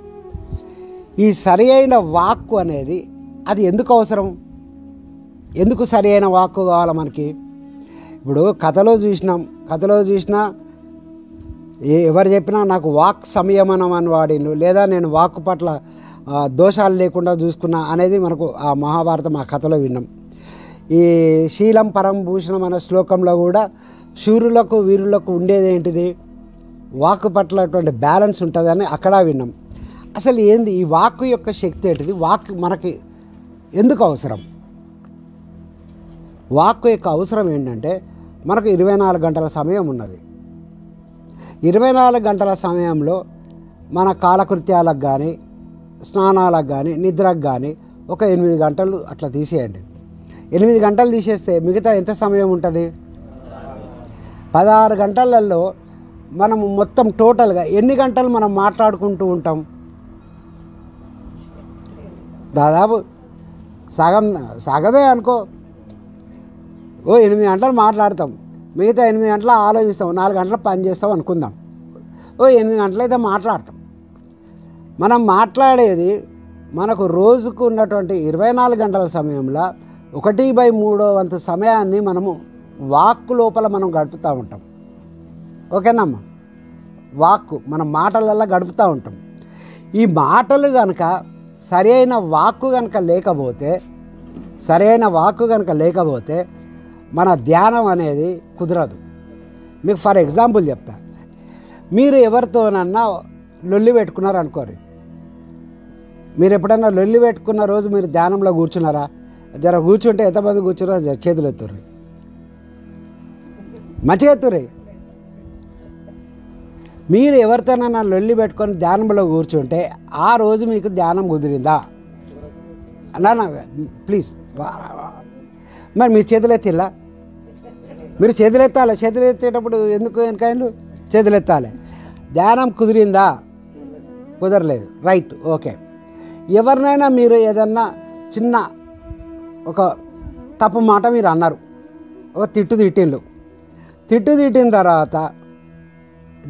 A: ఈ సరి అయిన వాక్కు అనేది అది ఎందుకు అవసరం? ఎందుకు సరి అయిన వాక్కు కావాలి మనకి? ఇప్పుడు కథలో చూసినా ఎవరు చెప్పినా నాకు వాక్ సంయమనం అని వాడిండు, లేదా నేను వాక్కు పట్ల దోషాలు లేకుండా చూసుకున్నా అనేది మనకు ఆ మహాభారతం ఆ కథలో విన్నాం. ఈ శీలం పరం భూషణం అనే శ్లోకంలో కూడా శూరులకు వీరులకు ఉండేది ఏంటిది? వాక్కు పట్ల అటువంటి బ్యాలెన్స్ ఉంటుందని అక్కడ విన్నాం. అసలు ఏంది ఈ వాక్కు యొక్క శక్తి ఏంటిది? వాక్కు మనకి ఎందుకు అవసరం? వాక్కు యొక్క అవసరం ఏంటంటే మనకు 24 గంటల సమయం ఉన్నది. 24 గంటల సమయంలో మన కాలకృత్యాలకు కానీ స్నానాలకు కానీ నిద్రకు కానీ ఒక 8 గంటలు అట్లా తీసేయండి. 8 గంటలు తీసేస్తే మిగతా ఎంత సమయం ఉంటుంది? 16 గంటలలో మనము మొత్తం టోటల్గా ఎన్ని గంటలు మనం మాట్లాడుకుంటూ ఉంటాం? దాదాపు సగమే అనుకో. 8 గంటలు మాట్లాడతాం, మిగతా 8 గంటలు ఆలోచిస్తాం, 4 గంటలు పని చేస్తాం అనుకుందాం. 8 గంటలు అయితే మాట్లాడతాం. మనం మాట్లాడేది మనకు రోజుకు ఉన్నటువంటి 24 గంటల సమయంలో 1/3 వంతు సమయాన్ని మనము వాక్కు లోపల మనం గడుపుతూ ఉంటాం. ఓకేనమ్మా? వాక్కు మన మాటలల్లో గడుపుతూ ఉంటాం. ఈ మాటలు కనుక సరైన వాక్కు కనుక లేకపోతే మన ధ్యానం అనేది కుదరదు. మీకు ఫర్ ఎగ్జాంపుల్ చెప్తా. మీరు ఎవరితోనన్నా లొల్లి పెట్టుకున్నారు అనుకోరు. మీరు ఎప్పుడన్నా లొల్లి పెట్టుకున్న రోజు మీరు ధ్యానంలో కూర్చున్నారా? జర కూర్చుంటే ఎంతమంది కూర్చున్నారో చేతులు ఎత్తుర్రి, మంచిగా ఎత్తుర్రి. మీరు ఎవరితోనన్నా లొల్లి పెట్టుకొని ధ్యానంలో కూర్చుంటే ఆ రోజు మీకు ధ్యానం కుదిరిందా? అన్నా ప్లీజ్. మరి మీరు చేతులు ఎత్తిల్లా? మీరు చేతులు ఎత్తాలి. చేతులు ఎత్తేటప్పుడు ఎందుకు వెనకాయలు చేతులు ఎత్తాలి? ధ్యానం కుదిరిందా? కుదరలేదు. Right, okay. ఎవరినైనా మీరు ఏదన్నా చిన్న ఒక తప్పు మాట మీరు అన్నారు, ఒక తిట్టిన తర్వాత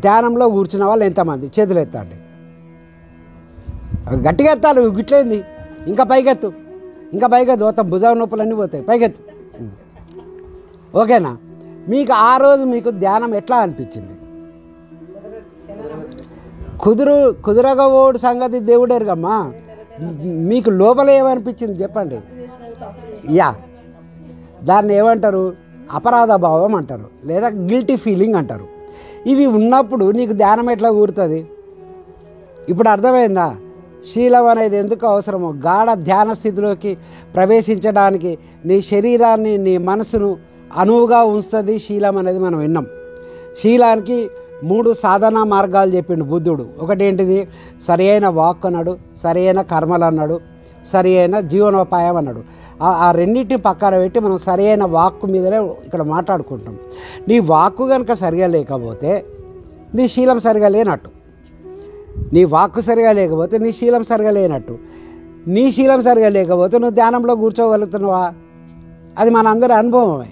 A: ధ్యానంలో కూర్చున్న వాళ్ళు ఎంతమంది? చేతులు ఎత్తండి. గట్టిగా ఎత్తాలి. గిట్లేంది? ఇంకా పైకెత్తు. మొత్తం భుజం నొప్పులన్నీ పోతాయి. పైకెత్తు. ఓకేనా? మీకు ఆ రోజు మీకు ధ్యానం ఎట్లా అనిపించింది? కుదురగోడు సంగతి దేవుడేరుగమ్మా. మీకు లోపల ఏమనిపించింది చెప్పండి. యా, దాన్ని ఏమంటారు? అపరాధ భావం అంటారు, లేదా గిల్టీ ఫీలింగ్ అంటారు. ఇవి ఉన్నప్పుడు నీకు ధ్యానం ఎట్లా కూరుతుంది? ఇప్పుడు అర్థమైందా శీలం అనేది ఎందుకు అవసరమో? గాఢ ధ్యాన స్థితిలోకి ప్రవేశించడానికి నీ శరీరాన్ని, నీ మనసును అనువుగా ఉంచుతుంది శీలం అనేది. మనం విన్నాం. శీలానికి 3 సాధనా మార్గాలు చెప్పిండు బుద్ధుడు. ఒకటి ఏంటిది? సరి అయిన వాక్ అన్నాడు, సరి అయిన కర్మలు అన్నాడు, సరి అయిన జీవనోపాయం అన్నాడు. ఆ రెండింటిని పక్కన పెట్టి మనం సరి అయిన వాక్కు మీదనే ఇక్కడ మాట్లాడుకుంటాం. నీ వాక్కు కనుక సరిగా లేకపోతే నీ శీలం సరిగా లేనట్టు. నీ వాక్కు సరిగా లేకపోతే నీ శీలం సరిగా లేనట్టు. నీ శీలం సరిగా లేకపోతే నువ్వు ధ్యానంలో కూర్చోగలుగుతున్నావా? అది మనందరి అనుభవమే.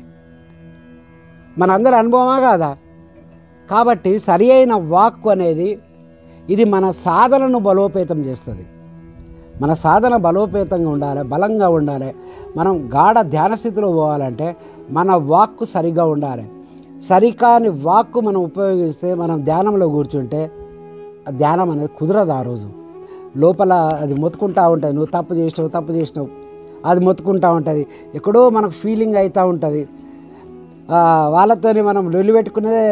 A: మనందరి అనుభవమా కాదా? కాబట్టి సరి అయిన వాక్కు అనేది ఇది మన సాధనను బలోపేతం చేస్తుంది. మన సాధన బలోపేతంగా ఉండాలి, బలంగా ఉండాలి. మనం గాఢ ధ్యాన స్థితిలో పోవాలంటే మన వాక్కు సరిగా ఉండాలి. సరికాని వాక్కు మనం ఉపయోగిస్తే, మనం ధ్యానంలో కూర్చుంటే ధ్యానం అనేది కుదరదు. ఆ రోజు లోపల అది మొత్తుకుంటూ ఉంటుంది. నువ్వు తప్పు చేసినావు అది మొత్తుకుంటూ ఉంటుంది. ఎక్కడో మనకు ఫీలింగ్ అవుతూ ఉంటుంది. వాళ్ళతోని మనం లొల్లి పెట్టుకునేదే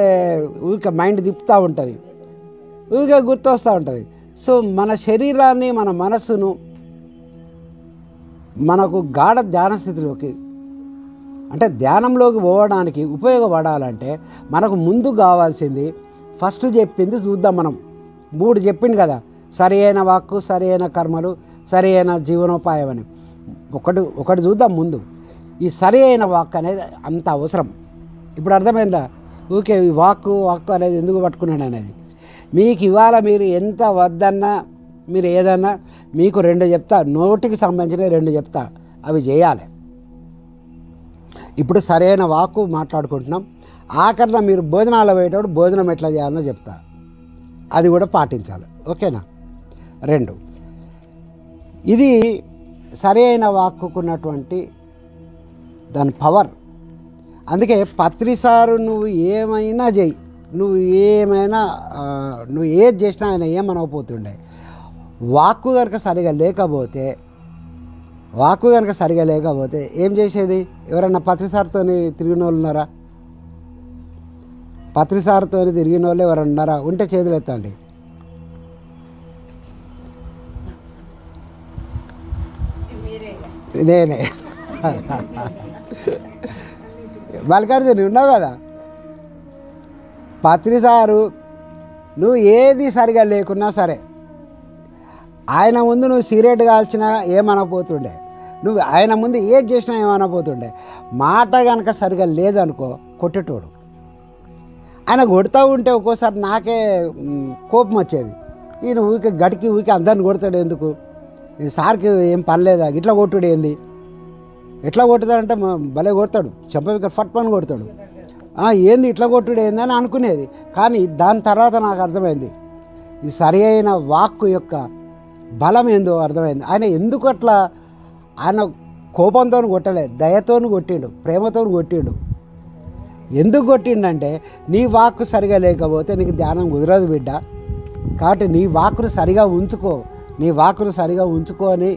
A: ఊరికే మైండ్ తిప్పుతూ ఉంటుంది, ఊరికే గుర్తొస్తూ ఉంటుంది. సో మన శరీరాన్ని, మన మనస్సును మనకు గాఢ ధ్యాన స్థితిలోకి, అంటే ధ్యానంలోకి పోవడానికి ఉపయోగపడాలంటే మనకు ముందు కావాల్సింది, ఫస్ట్ చెప్పింది చూద్దాం. మనం 3 చెప్పింది కదా, సరి అయిన వాక్కు, సరి అయిన కర్మలు, సరి అయిన జీవనోపాయం అని. ఒకటి చూద్దాం ముందు. ఈ సరి అయిన వాక్ అనేది అంత అవసరం. ఇప్పుడు అర్థమైందా? ఊకే ఈ వాక్కు అనేది ఎందుకు పట్టుకున్నాడు అనేది. మీకు ఇవాళ మీరు ఎంత వద్దన్నా, మీరు ఏదన్నా, మీకు 2 చెప్తా, నోటికి సంబంధించిన 2 చెప్తా, అవి చేయాలి. ఇప్పుడు సరైన వాక్కు మాట్లాడుకుంటున్నాం. ఆఖరిన మీరు భోజనాలు పోయేటప్పుడు భోజనం ఎట్లా చేయాలో చెప్తా, అది కూడా పాటించాలి. ఓకేనా? 2 ఇది సరైన వాక్కుకున్నటువంటి దాని పవర్. అందుకే పత్రిసారు నువ్వు ఏమైనా చెయ్యి, నువ్వు ఏది చేసినా ఆయన ఏమనకపోతుండే. వాక్కు కనుక సరిగా లేకపోతే ఏం చేసేది? ఎవరన్నా పత్రిసారితో తిరిగిన వాళ్ళు ఉన్నారా? పత్రిసారితో తిరిగిన వాళ్ళు ఎవరన్నా ఉన్నారా? ఉంటే చేతులు ఎత్తండి. నేనే. మల్లికార్జున ఉన్నావు కదా. పత్రిసారు నువ్వు ఏది సరిగా లేకున్నా సరే, ఆయన ముందు నువ్వు సిగరెట్ కాల్చినా ఏమనపోతుండే, నువ్వు ఆయన ముందు ఏది చేసినా ఏమనపోతుండే. మాట కనుక సరిగా లేదనుకో కొట్టేటోడు. ఆయన కొడుతూ ఉంటే ఒక్కోసారి నాకే కోపం వచ్చేది. ఈయన ఊరికి అందరిని కొడతాడు ఎందుకు? సార్కి ఏం పని లేదా? ఇట్లా కొట్టుడు ఏంది? ఎట్లా కొట్టుతాడంటే భలే కొడతాడు, చెంపవిక ఫట్ పని కొడతాడు. ఏంది ఇట్లా కొట్టుడు ఏంది అని అనుకునేది. కానీ దాని తర్వాత నాకు అర్థమైంది ఈ సరి అయిన వాక్కు యొక్క బలం ఏందో అర్థమైంది. ఆయన ఎందుకు అట్లా, ఆయన కోపంతో కొట్టలే, దయతో కొట్టిండు, ప్రేమతో కొట్టిండు. ఎందుకు కొట్టిండంటే నీ వాక్కు సరిగా లేకపోతే నీకు ధ్యానం కుదరదు బిడ్డ. కాబట్టి నీ వాక్కును సరిగా ఉంచుకో అని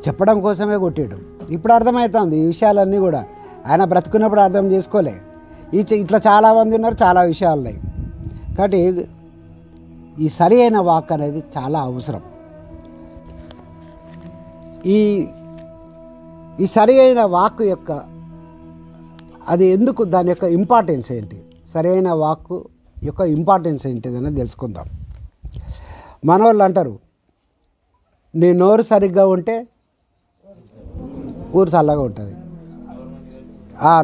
A: చెప్పడం కోసమే కొట్టాడు. ఇప్పుడు అర్థమవుతుంది ఈ విషయాలన్నీ కూడా. ఆయన బ్రతుకున్నప్పుడు అర్థం చేసుకోలే. ఇట్లా చాలామంది ఉన్నారు, చాలా విషయాలు ఉన్నాయి. కాబట్టి ఈ సరి అయిన వాక్ అనేది చాలా అవసరం. ఈ సరి అయిన వాక్కు యొక్క అది ఎందుకు, దాని యొక్క ఇంపార్టెన్స్ ఏంటి, సరి అయిన వాక్కు యొక్క ఇంపార్టెన్స్ ఏంటిదని తెలుసుకుందాం. మనోళ్ళు అంటారు, నీ నోరు సరిగ్గా ఉంటే ఊరు చల్లగా ఉంటుంది,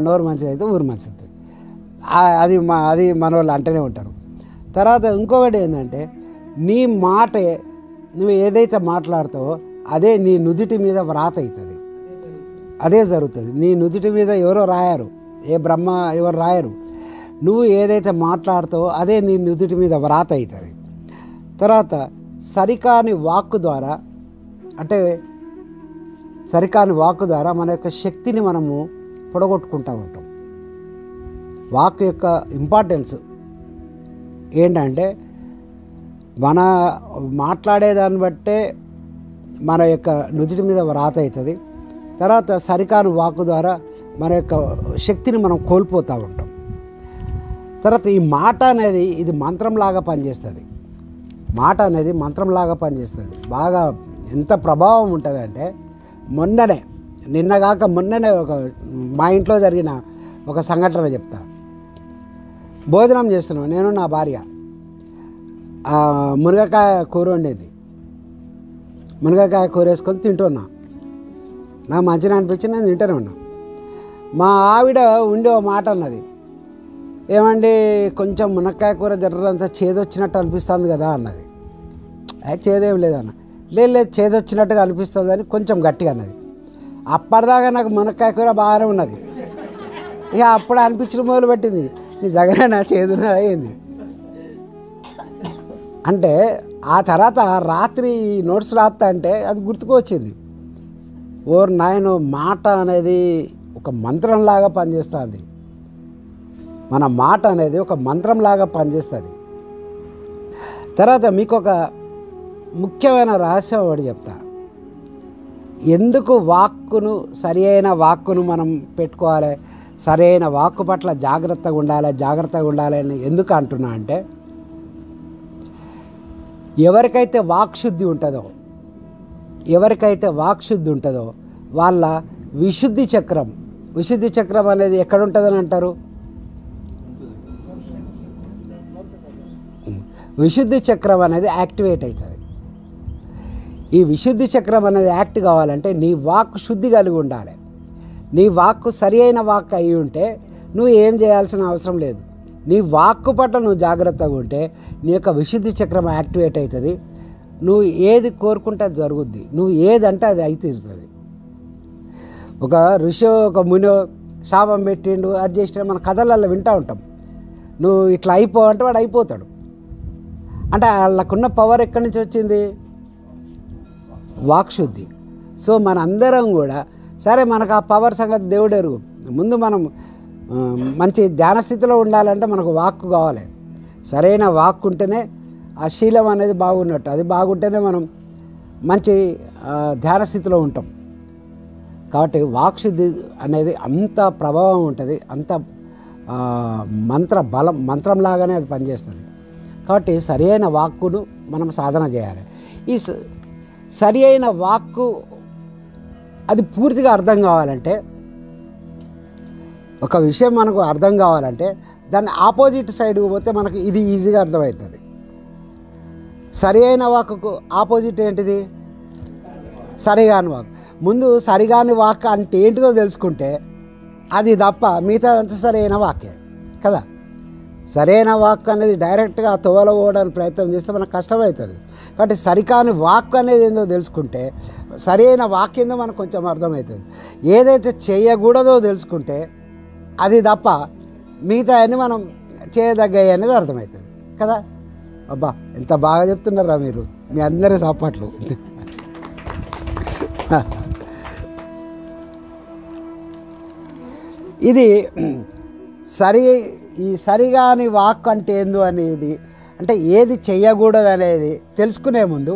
A: నోరు మంచిదైతే ఊరు మంచిది. అది మనోళ్ళు అంటూనే ఉంటారు. తర్వాత ఇంకొకటి ఏంటంటే, నీ మాటే నువ్వు ఏదైతే మాట్లాడతావో అదే నీ నుదుటి మీద వ్రాత అవుతుంది. అదే జరుగుతుంది. నీ నుదుటి మీద ఎవరో రాయరు, ఏ బ్రహ్మ ఎవరు రాయరు. నువ్వు ఏదైతే మాట్లాడతావో అదే నీ నుదుటి మీద వ్రాత అవుతుంది. తర్వాత సరికాని వాక్కు ద్వారా, అంటే సరికాని వాక్కు ద్వారా మన యొక్క శక్తిని మనము పొడగొట్టుకుంటూ ఉంటాం. వాక్కు యొక్క ఇంపార్టెన్స్ ఏంటంటే, మన మాట్లాడేదాన్ని బట్టే మన యొక్క నుదుటి మీద వ్రాత అవుతుంది. తర్వాత సరికాని వాక్కు ద్వారా మన యొక్క శక్తిని మనం కోల్పోతూ ఉంటాం. తర్వాత ఈ మాట అనేది ఇది మంత్రంలాగా పనిచేస్తుంది. మాట అనేది మంత్రంలాగా పనిచేస్తుంది. బాగా ఎంత ప్రభావం ఉంటుందంటే, నిన్నగాక మొన్ననే మా ఇంట్లో జరిగిన ఒక సంఘటన చెప్తా. భోజనం చేస్తున్నాం, నేను నా భార్య. మునగకాయ కూర వండేది. మునగకాయ కూర వేసుకొని తింటున్నా. నాకు మంచిగా అనిపించి నేను తింటూనే ఉన్నా. మా ఆవిడ ఉండి ఓ మాట అన్నది, ఏమండి కొంచెం మునక్కాయ కూర జర్రంతా చేదొచ్చినట్టు అనిపిస్తుంది కదా అన్నది. చేదేం లేదన్న. లేదు చేదొచ్చినట్టుగా అనిపిస్తుంది అని కొంచెం గట్టిగా అన్నది. అప్పటిదాకా నాకు మునక్కాయ కూర బాగానే ఉన్నది. ఇక అప్పుడు అనిపించడం మొదలుపెట్టింది, నిజంగానే నా చేదున అయింది అంటే. ఆ తర్వాత రాత్రి నోట్స్ రాస్తా అంటే అది గుర్తుకు వచ్చింది. ఓర్ నాయన, మాట అనేది ఒక మంత్రంలాగా పనిచేస్తుంది. మన మాట అనేది ఒక మంత్రంలాగా పనిచేస్తుంది. తర్వాత మీకు ఒక ముఖ్యమైన రహస్యం ఒకటి చెప్తా. ఎందుకు వాక్కును, సరి అయిన వాక్కును మనం పెట్టుకోవాలి, సరైన వాక్కు పట్ల జాగ్రత్తగా ఉండాలి అని ఎందుకు అంటున్నా అంటే, ఎవరికైతే వాక్శుద్ధి ఉంటుందో వాళ్ళ విశుద్ధి చక్రం అనేది ఎక్కడ ఉంటుందని అంటారు? విశుద్ధి చక్రం అనేది యాక్టివేట్ అవుతుంది. ఈ విశుద్ధి చక్రం అనేది యాక్ట్ కావాలంటే నీ వాక్కు శుద్ధి కలిగి ఉండాలి. నీ వాక్కు సరి అయిన వాక్కు అయి ఉంటే నువ్వు ఏం చేయాల్సిన అవసరం లేదు. నీ వాక్కు పట్ల నువ్వు జాగ్రత్తగా ఉంటే నీ యొక్క విశుద్ధి చక్రం యాక్టివేట్ అవుతుంది. నువ్వు ఏది కోరుకుంటే అది జరుగుద్ది. నువ్వు ఏదంటే అది అయితే తీరుతుంది. ఒక ఋషి, ఒక మునో శాపం పెట్టిండు, అది చేసిన మన కథలలో వింటూ ఉంటాం. నువ్వు ఇట్లా అయిపోవంటే వాడు అయిపోతాడు. అంటే వాళ్ళకున్న పవర్ ఎక్కడి నుంచి వచ్చింది? వాక్శుద్ధి. సో మనందరం కూడా సరే, మనకు ఆ పవర్ సంగతి దేవుడు ఎరుగు. ముందు మనం మంచి ధ్యాన స్థితిలో ఉండాలంటే మనకు వాక్కు కావాలి. సరైన వాక్కు ఉంటేనే ఆ శీలం అనేది బాగున్నట్టు. అది బాగుంటేనే మనం మంచి ధ్యాన స్థితిలో ఉంటాం. కాబట్టి వాక్శుద్ధి అనేది అంత ప్రభావం ఉంటుంది, అంత మంత్రంలాగానే అది పనిచేస్తుంది. కాబట్టి సరి అయిన వాక్కును మనం సాధన చేయాలి. ఈ సరి అయిన వాక్కు అది పూర్తిగా అర్థం కావాలంటే, ఒక విషయం మనకు అర్థం కావాలంటే దాన్ని ఆపోజిట్ సైడ్కి పోతే మనకు ఇది ఈజీగా అర్థమవుతుంది. సరి అయిన వాక్కు ఆపోజిట్ ఏంటిది? సరిగాని వాక్కు. ముందు సరిగాని వాక్కు అంటే ఏంటిదో తెలుసుకుంటే అది తప్ప మిగతాదంతా సరైన వాక్యే కదా. సరైన వాక్కు అనేది డైరెక్ట్గా తోవల పోవడానికి ప్రయత్నం చేస్తే మనకు కష్టమవుతుంది. కాబట్టి సరికాని వాక్కు అనేది ఏందో తెలుసుకుంటే సరైన వాక్యం ఏందో మనకు కొంచెం అర్థమవుతుంది. ఏదైతే చేయకూడదో తెలుసుకుంటే అది తప్ప మిగతా అన్నీ మనం చేయదగ్గాయి అనేది అర్థమవుతుంది కదా. అబ్బా, ఎంత బాగా చెప్తున్నారా మీరు, మీ అందరి సపోర్ట్లు. ఇది ఈ సరిగాని వాక్కు అంటే ఏందో అనేది, అంటే ఏది చెయ్యకూడదు అనేది తెలుసుకునే ముందు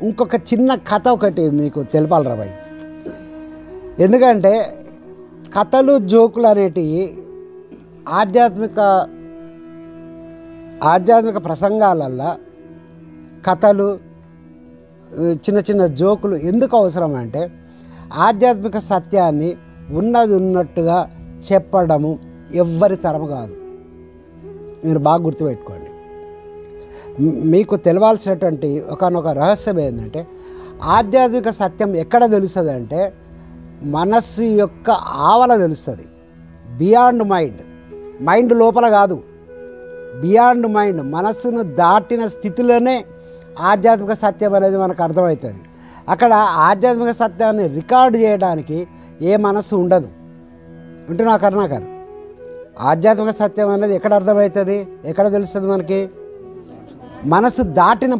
A: ఇంకొక చిన్న కథ ఒకటి మీకు తెలపాలరా భయ్. ఎందుకంటే కథలు, జోకులు అనేటివి ఆధ్యాత్మిక ప్రసంగాలల్లో కథలు, చిన్న చిన్న జోకులు ఎందుకు అవసరం అంటే, ఆధ్యాత్మిక సత్యాన్ని ఉన్నది ఉన్నట్టుగా చెప్పడము ఎవ్వరి తరము కాదు. మీరు బాగా గుర్తుపెట్టుకోండి. మీకు తెలవాల్సినటువంటి ఒకనొక రహస్యం ఏంటంటే, ఆధ్యాత్మిక సత్యం ఎక్కడ తెలుస్తుంది అంటే మనస్సు యొక్క ఆవల తెలుస్తుంది. బియాండ్ మైండ్ లోపల కాదు, బియాండ్ మైండ్, మనస్సును దాటిన స్థితిలోనే ఆధ్యాత్మిక సత్యం అనేది మనకు అర్థమవుతుంది. అక్కడ ఆధ్యాత్మిక సత్యాన్ని రికార్డు చేయడానికి ఏ మనస్సు ఉండదు. వింటున్నా కరుణాకర్? ఆధ్యాత్మిక సత్యం అనేది ఎక్కడ అర్థమవుతుంది, ఎక్కడ తెలుస్తుంది మనకి? మనసు దాటిన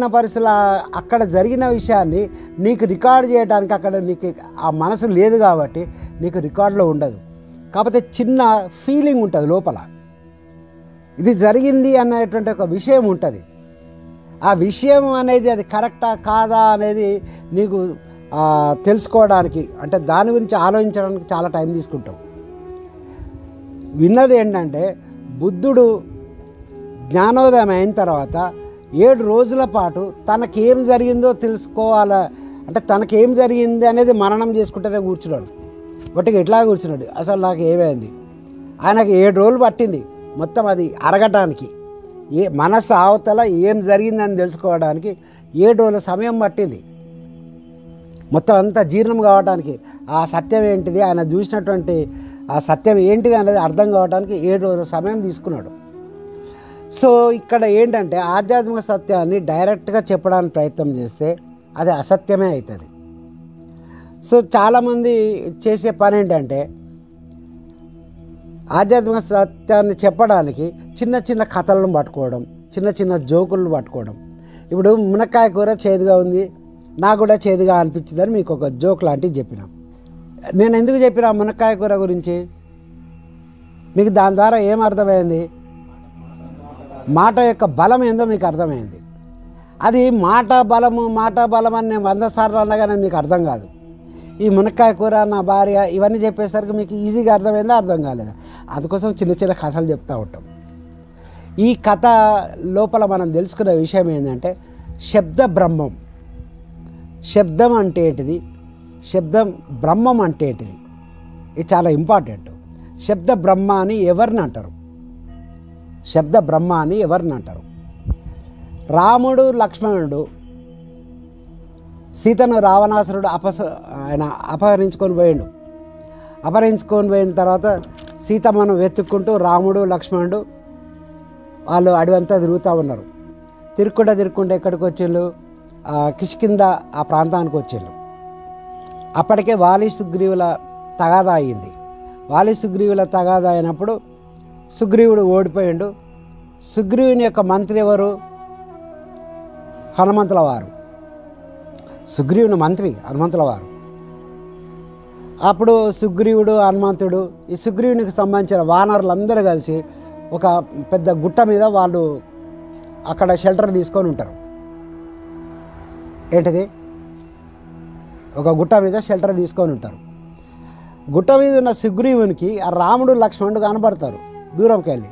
A: పరిస్థితుల అక్కడ జరిగిన విషయాన్ని నీకు రికార్డు చేయడానికి అక్కడ నీకు ఆ మనసు లేదు కాబట్టి నీకు రికార్డులో ఉండదు. కాకపోతే చిన్న ఫీలింగ్ ఉంటుంది లోపల. ఇది జరిగింది అనేటువంటి ఒక విషయం ఉంటుంది. ఆ విషయం అనేది అది కరెక్టా కాదా అనేది నీకు తెలుసుకోవడానికి, అంటే దాని గురించి ఆలోచించడానికి చాలా టైం తీసుకుంటాం. విన్నది ఏంటంటే బుద్ధుడు జ్ఞానోదయం అయిన తర్వాత 7 రోజుల పాటు తనకేం జరిగిందో తెలుసుకోవాలా, అంటే తనకేం జరిగింది అనేది మననం చేసుకుంటూనే కూర్చున్నాడు. బట్టిగా ఎట్లా కూర్చున్నాడు, అసలు నాకు ఏమైంది. ఆయనకు 7 రోజులు పట్టింది మొత్తం అది అరగటానికి. మనసు అవతల ఏం జరిగిందని తెలుసుకోవడానికి 7 రోజుల సమయం పట్టింది. మొత్తం అంతా జీర్ణం కావడానికి, ఆ సత్యం ఏంటిది, ఆయన చూసినటువంటి ఆ సత్యం ఏంటిది అనేది అర్థం కావడానికి 7 రోజుల సమయం తీసుకున్నాడు. సో ఇక్కడ ఏంటంటే ఆధ్యాత్మిక సత్యాన్ని డైరెక్ట్గా చెప్పడానికి ప్రయత్నం చేస్తే అది అసత్యమే అవుతుంది. సో చాలామంది చేసే పని ఏంటంటే ఆధ్యాత్మిక సత్యాన్ని చెప్పడానికి చిన్న చిన్న కథలను పట్టుకోవడం, చిన్న చిన్న జోకులను పట్టుకోవడం. ఇప్పుడు మునక్కాయ కూర చేదుగా ఉంది, నాకు కూడా చేదుగా అనిపించిందని మీకు ఒక జోక్ లాంటివి చెప్పిన. నేను ఎందుకు చెప్పిన మునక్కాయ కూర గురించి, మీకు దాని ద్వారా ఏం అర్థమైంది, మాట యొక్క బలం ఏందో మీకు అర్థమైంది. అది మాట బలం అని నేను 100 సార్లు అన్నగానే మీకు అర్థం కాదు. ఈ మునక్కాయ కూర, నా భార్య, ఇవన్నీ చెప్పేసరికి మీకు ఈజీగా అర్థమైందా, అర్థం కాలేదా? అందుకోసం చిన్న చిన్న కథలు చెప్తూ ఉంటాం. ఈ కథ లోపల మనం తెలుసుకునే విషయం ఏంటంటే శబ్ద బ్రహ్మం. శబ్దం అంటే ఏంటిది, శబ్దం బ్రహ్మం అంటే ఏంటిది, ఇది చాలా ఇంపార్టెంట్. శబ్ద బ్రహ్మ అని ఎవరిని అంటారు, శబ్ద బ్రహ్మ అని ఎవరిని అంటారు? రాముడు లక్ష్మణుడు సీతను రావణాసురుడు ఆయన అపహరించుకొని పోయిండు. అపహరించుకొని పోయిన తర్వాత సీతమ్మను వెతుక్కుంటూ రాముడు లక్ష్మణుడు వాళ్ళు అడవంతా తిరుగుతూ ఉన్నారు. తిరుక్కుంటూ ఎక్కడికి వచ్చిళ్ళు, కిష్కింద ఆ ప్రాంతానికి వచ్చిళ్ళు. అప్పటికే వాలి సుగ్రీవుల తగాదా అయింది. వాలి సుగ్రీవుల తగాదా అయినప్పుడు సుగ్రీవుడు ఓడిపోయిండు. సుగ్రీవుని యొక్క మంత్రి ఎవరు, హనుమంతుల వారు. సుగ్రీవుని మంత్రి హనుమంతుల వారు. అప్పుడు సుగ్రీవుడు హనుమంతుడు ఈ సుగ్రీవునికి సంబంధించిన వానరులందరూ కలిసి ఒక పెద్ద గుట్ట మీద వాళ్ళు అక్కడ షెల్టర్ తీసుకొని ఉంటారు. ఏంటిది, ఒక గుట్ట మీద షెల్టర్ తీసుకొని ఉంటారు. గుట్ట మీద ఉన్న సుగ్రీవునికి ఆ రాముడు లక్ష్మణుడు కనబడతారు దూరంకి వెళ్ళి.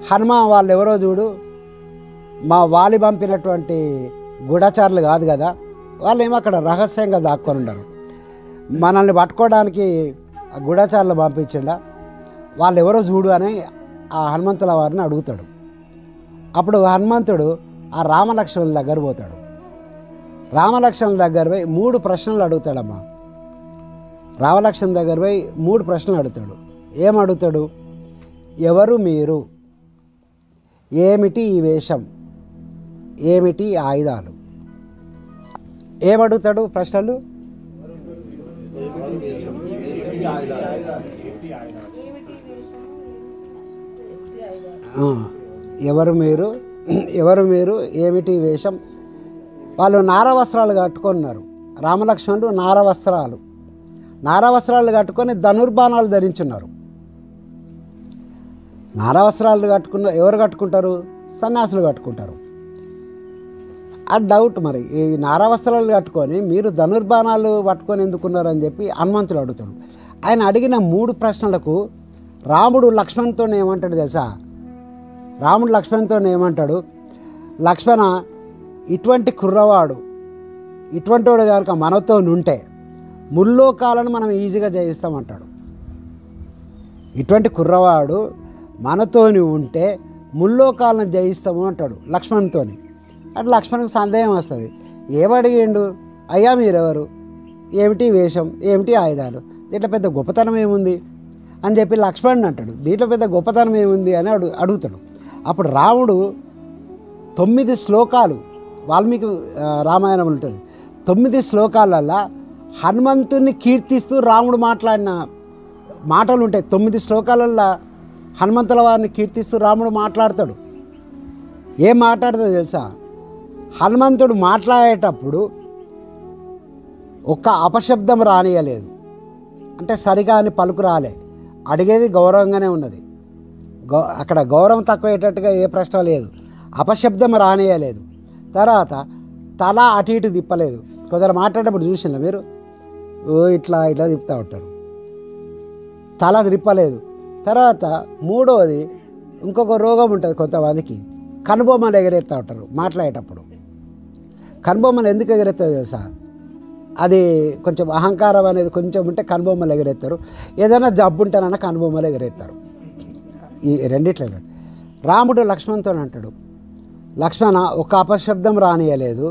A: హనుమ వాళ్ళు ఎవరో చూడు, మా వాలి పంపినటువంటి గూఢచారులు కాదు కదా, వాళ్ళు ఏమో అక్కడ రహస్యంగా దాక్కొని ఉండరు, మనల్ని పట్టుకోవడానికి ఆ గూఢచారులు పంపించిండా, వాళ్ళు ఎవరో చూడు అని ఆ హనుమంతుల వారిని అడుగుతాడు. అప్పుడు హనుమంతుడు ఆ రామలక్ష్మణుల దగ్గర పోతాడు. రామలక్ష్మణుల దగ్గర పోయి 3 ప్రశ్నలు అడుగుతాడమ్మా. రామలక్ష్మణుల దగ్గర పోయి 3 ప్రశ్నలు అడుగుతాడు. ఏమడుగుతాడు, ఎవరు మీరు, ఏమిటి ఈ వేషం, ఏమిటి ఆయుధాలు, ఏమడుగుతాడు ప్రశ్నలు? ఎవరు మీరు ఏమిటి వేషం. వాళ్ళు నారవస్త్రాలు కట్టుకున్నారు. రామలక్ష్మణుడు నారవస్త్రాలు కట్టుకొని ధనుర్బాణాలు ధరించున్నారు. నారవస్త్రాలు ఎవరు కట్టుకుంటారు, సన్యాసులు కట్టుకుంటారు. ఆ డౌట్, మరి ఈ నారవస్త్రాలు కట్టుకొని మీరు ధనుర్బాణాలు పట్టుకొని ఎందుకున్నారని చెప్పి హనుమంతుడు అడుగుతాడు. ఆయన అడిగిన 3 ప్రశ్నలకు రాముడు లక్ష్మణ్తో ఏమంటాడు తెలుసా? రాముడు లక్ష్మణ్తో ఏమంటాడు, లక్ష్మణ, ఇటువంటి కుర్రవాడు, ఇటువంటి వాడు కనుక మనతో ఉంటే ముల్లోకాలను మనం ఈజీగా జయిస్తామంటాడు. ఇటువంటి కుర్రవాడు మనతోని ఉంటే ముల్లోకాలను జయిస్తాము అంటాడు లక్ష్మణ్తోని. అట్లా లక్ష్మణ్కి సందేహం వస్తుంది. ఏమడిగిండు, అయ్యా మీరెవరు, ఏమిటి వేషం, ఏమిటి ఆయుధాలు, దీంట్లో పెద్ద గొప్పతనం ఏముంది అని చెప్పి లక్ష్మణుడు అంటాడు. దీంట్లో పెద్ద గొప్పతనం ఏముంది అని అడుగుతాడు. అప్పుడు రాముడు 9 శ్లోకాలు, వాల్మీకి రామాయణం ఉంటుంది, 9 శ్లోకాలల్లో హనుమంతుని కీర్తిస్తూ రాముడు మాట్లాడిన మాటలు ఉంటాయి. 9 శ్లోకాలల్లో హనుమంతుల వారిని కీర్తిస్తూ రాముడు మాట్లాడతాడు. ఏం మాట్లాడుతుందో తెలుసా? హనుమంతుడు మాట్లాడేటప్పుడు ఒక్క అపశబ్దం రానియలేదు, అంటే సరిగా అని పలుకు రాలే. అడిగేది గౌరవంగానే ఉన్నది. అక్కడ గౌరవం తక్కువయ్యేటట్టుగా ఏ ప్రశ్న లేదు, అపశబ్దం రానియలేదు. తర్వాత తల అటు ఇటు తిప్పలేదు. కొందరు మాట్లాడేటప్పుడు చూసినా మీరు ఇట్లా ఇట్లా తిప్పుతూ ఉంటారు, తల తిప్పలేదు. తర్వాత మూడవది ఇంకొక రోగం ఉంటుంది కొంతమందికి, కనుబొమ్మలు ఎగరేస్తూ ఉంటారు మాట్లాడేటప్పుడు. కనుబొమ్మలు ఎందుకు ఎగరేస్తుంది తెలుసా? అది కొంచెం అహంకారం అనేది కొంచెం ఉంటే కనుబొమ్మలు ఎగరేస్తారు. ఏదైనా జబ్బు ఉంటేనన్నా కనుబొమ్మలు ఎగరేస్తారు. ఈ రెండిట్లో రాముడు లక్ష్మణ్తో అంటాడు, లక్ష్మణ ఒక అపశబ్దం రానియలేదు,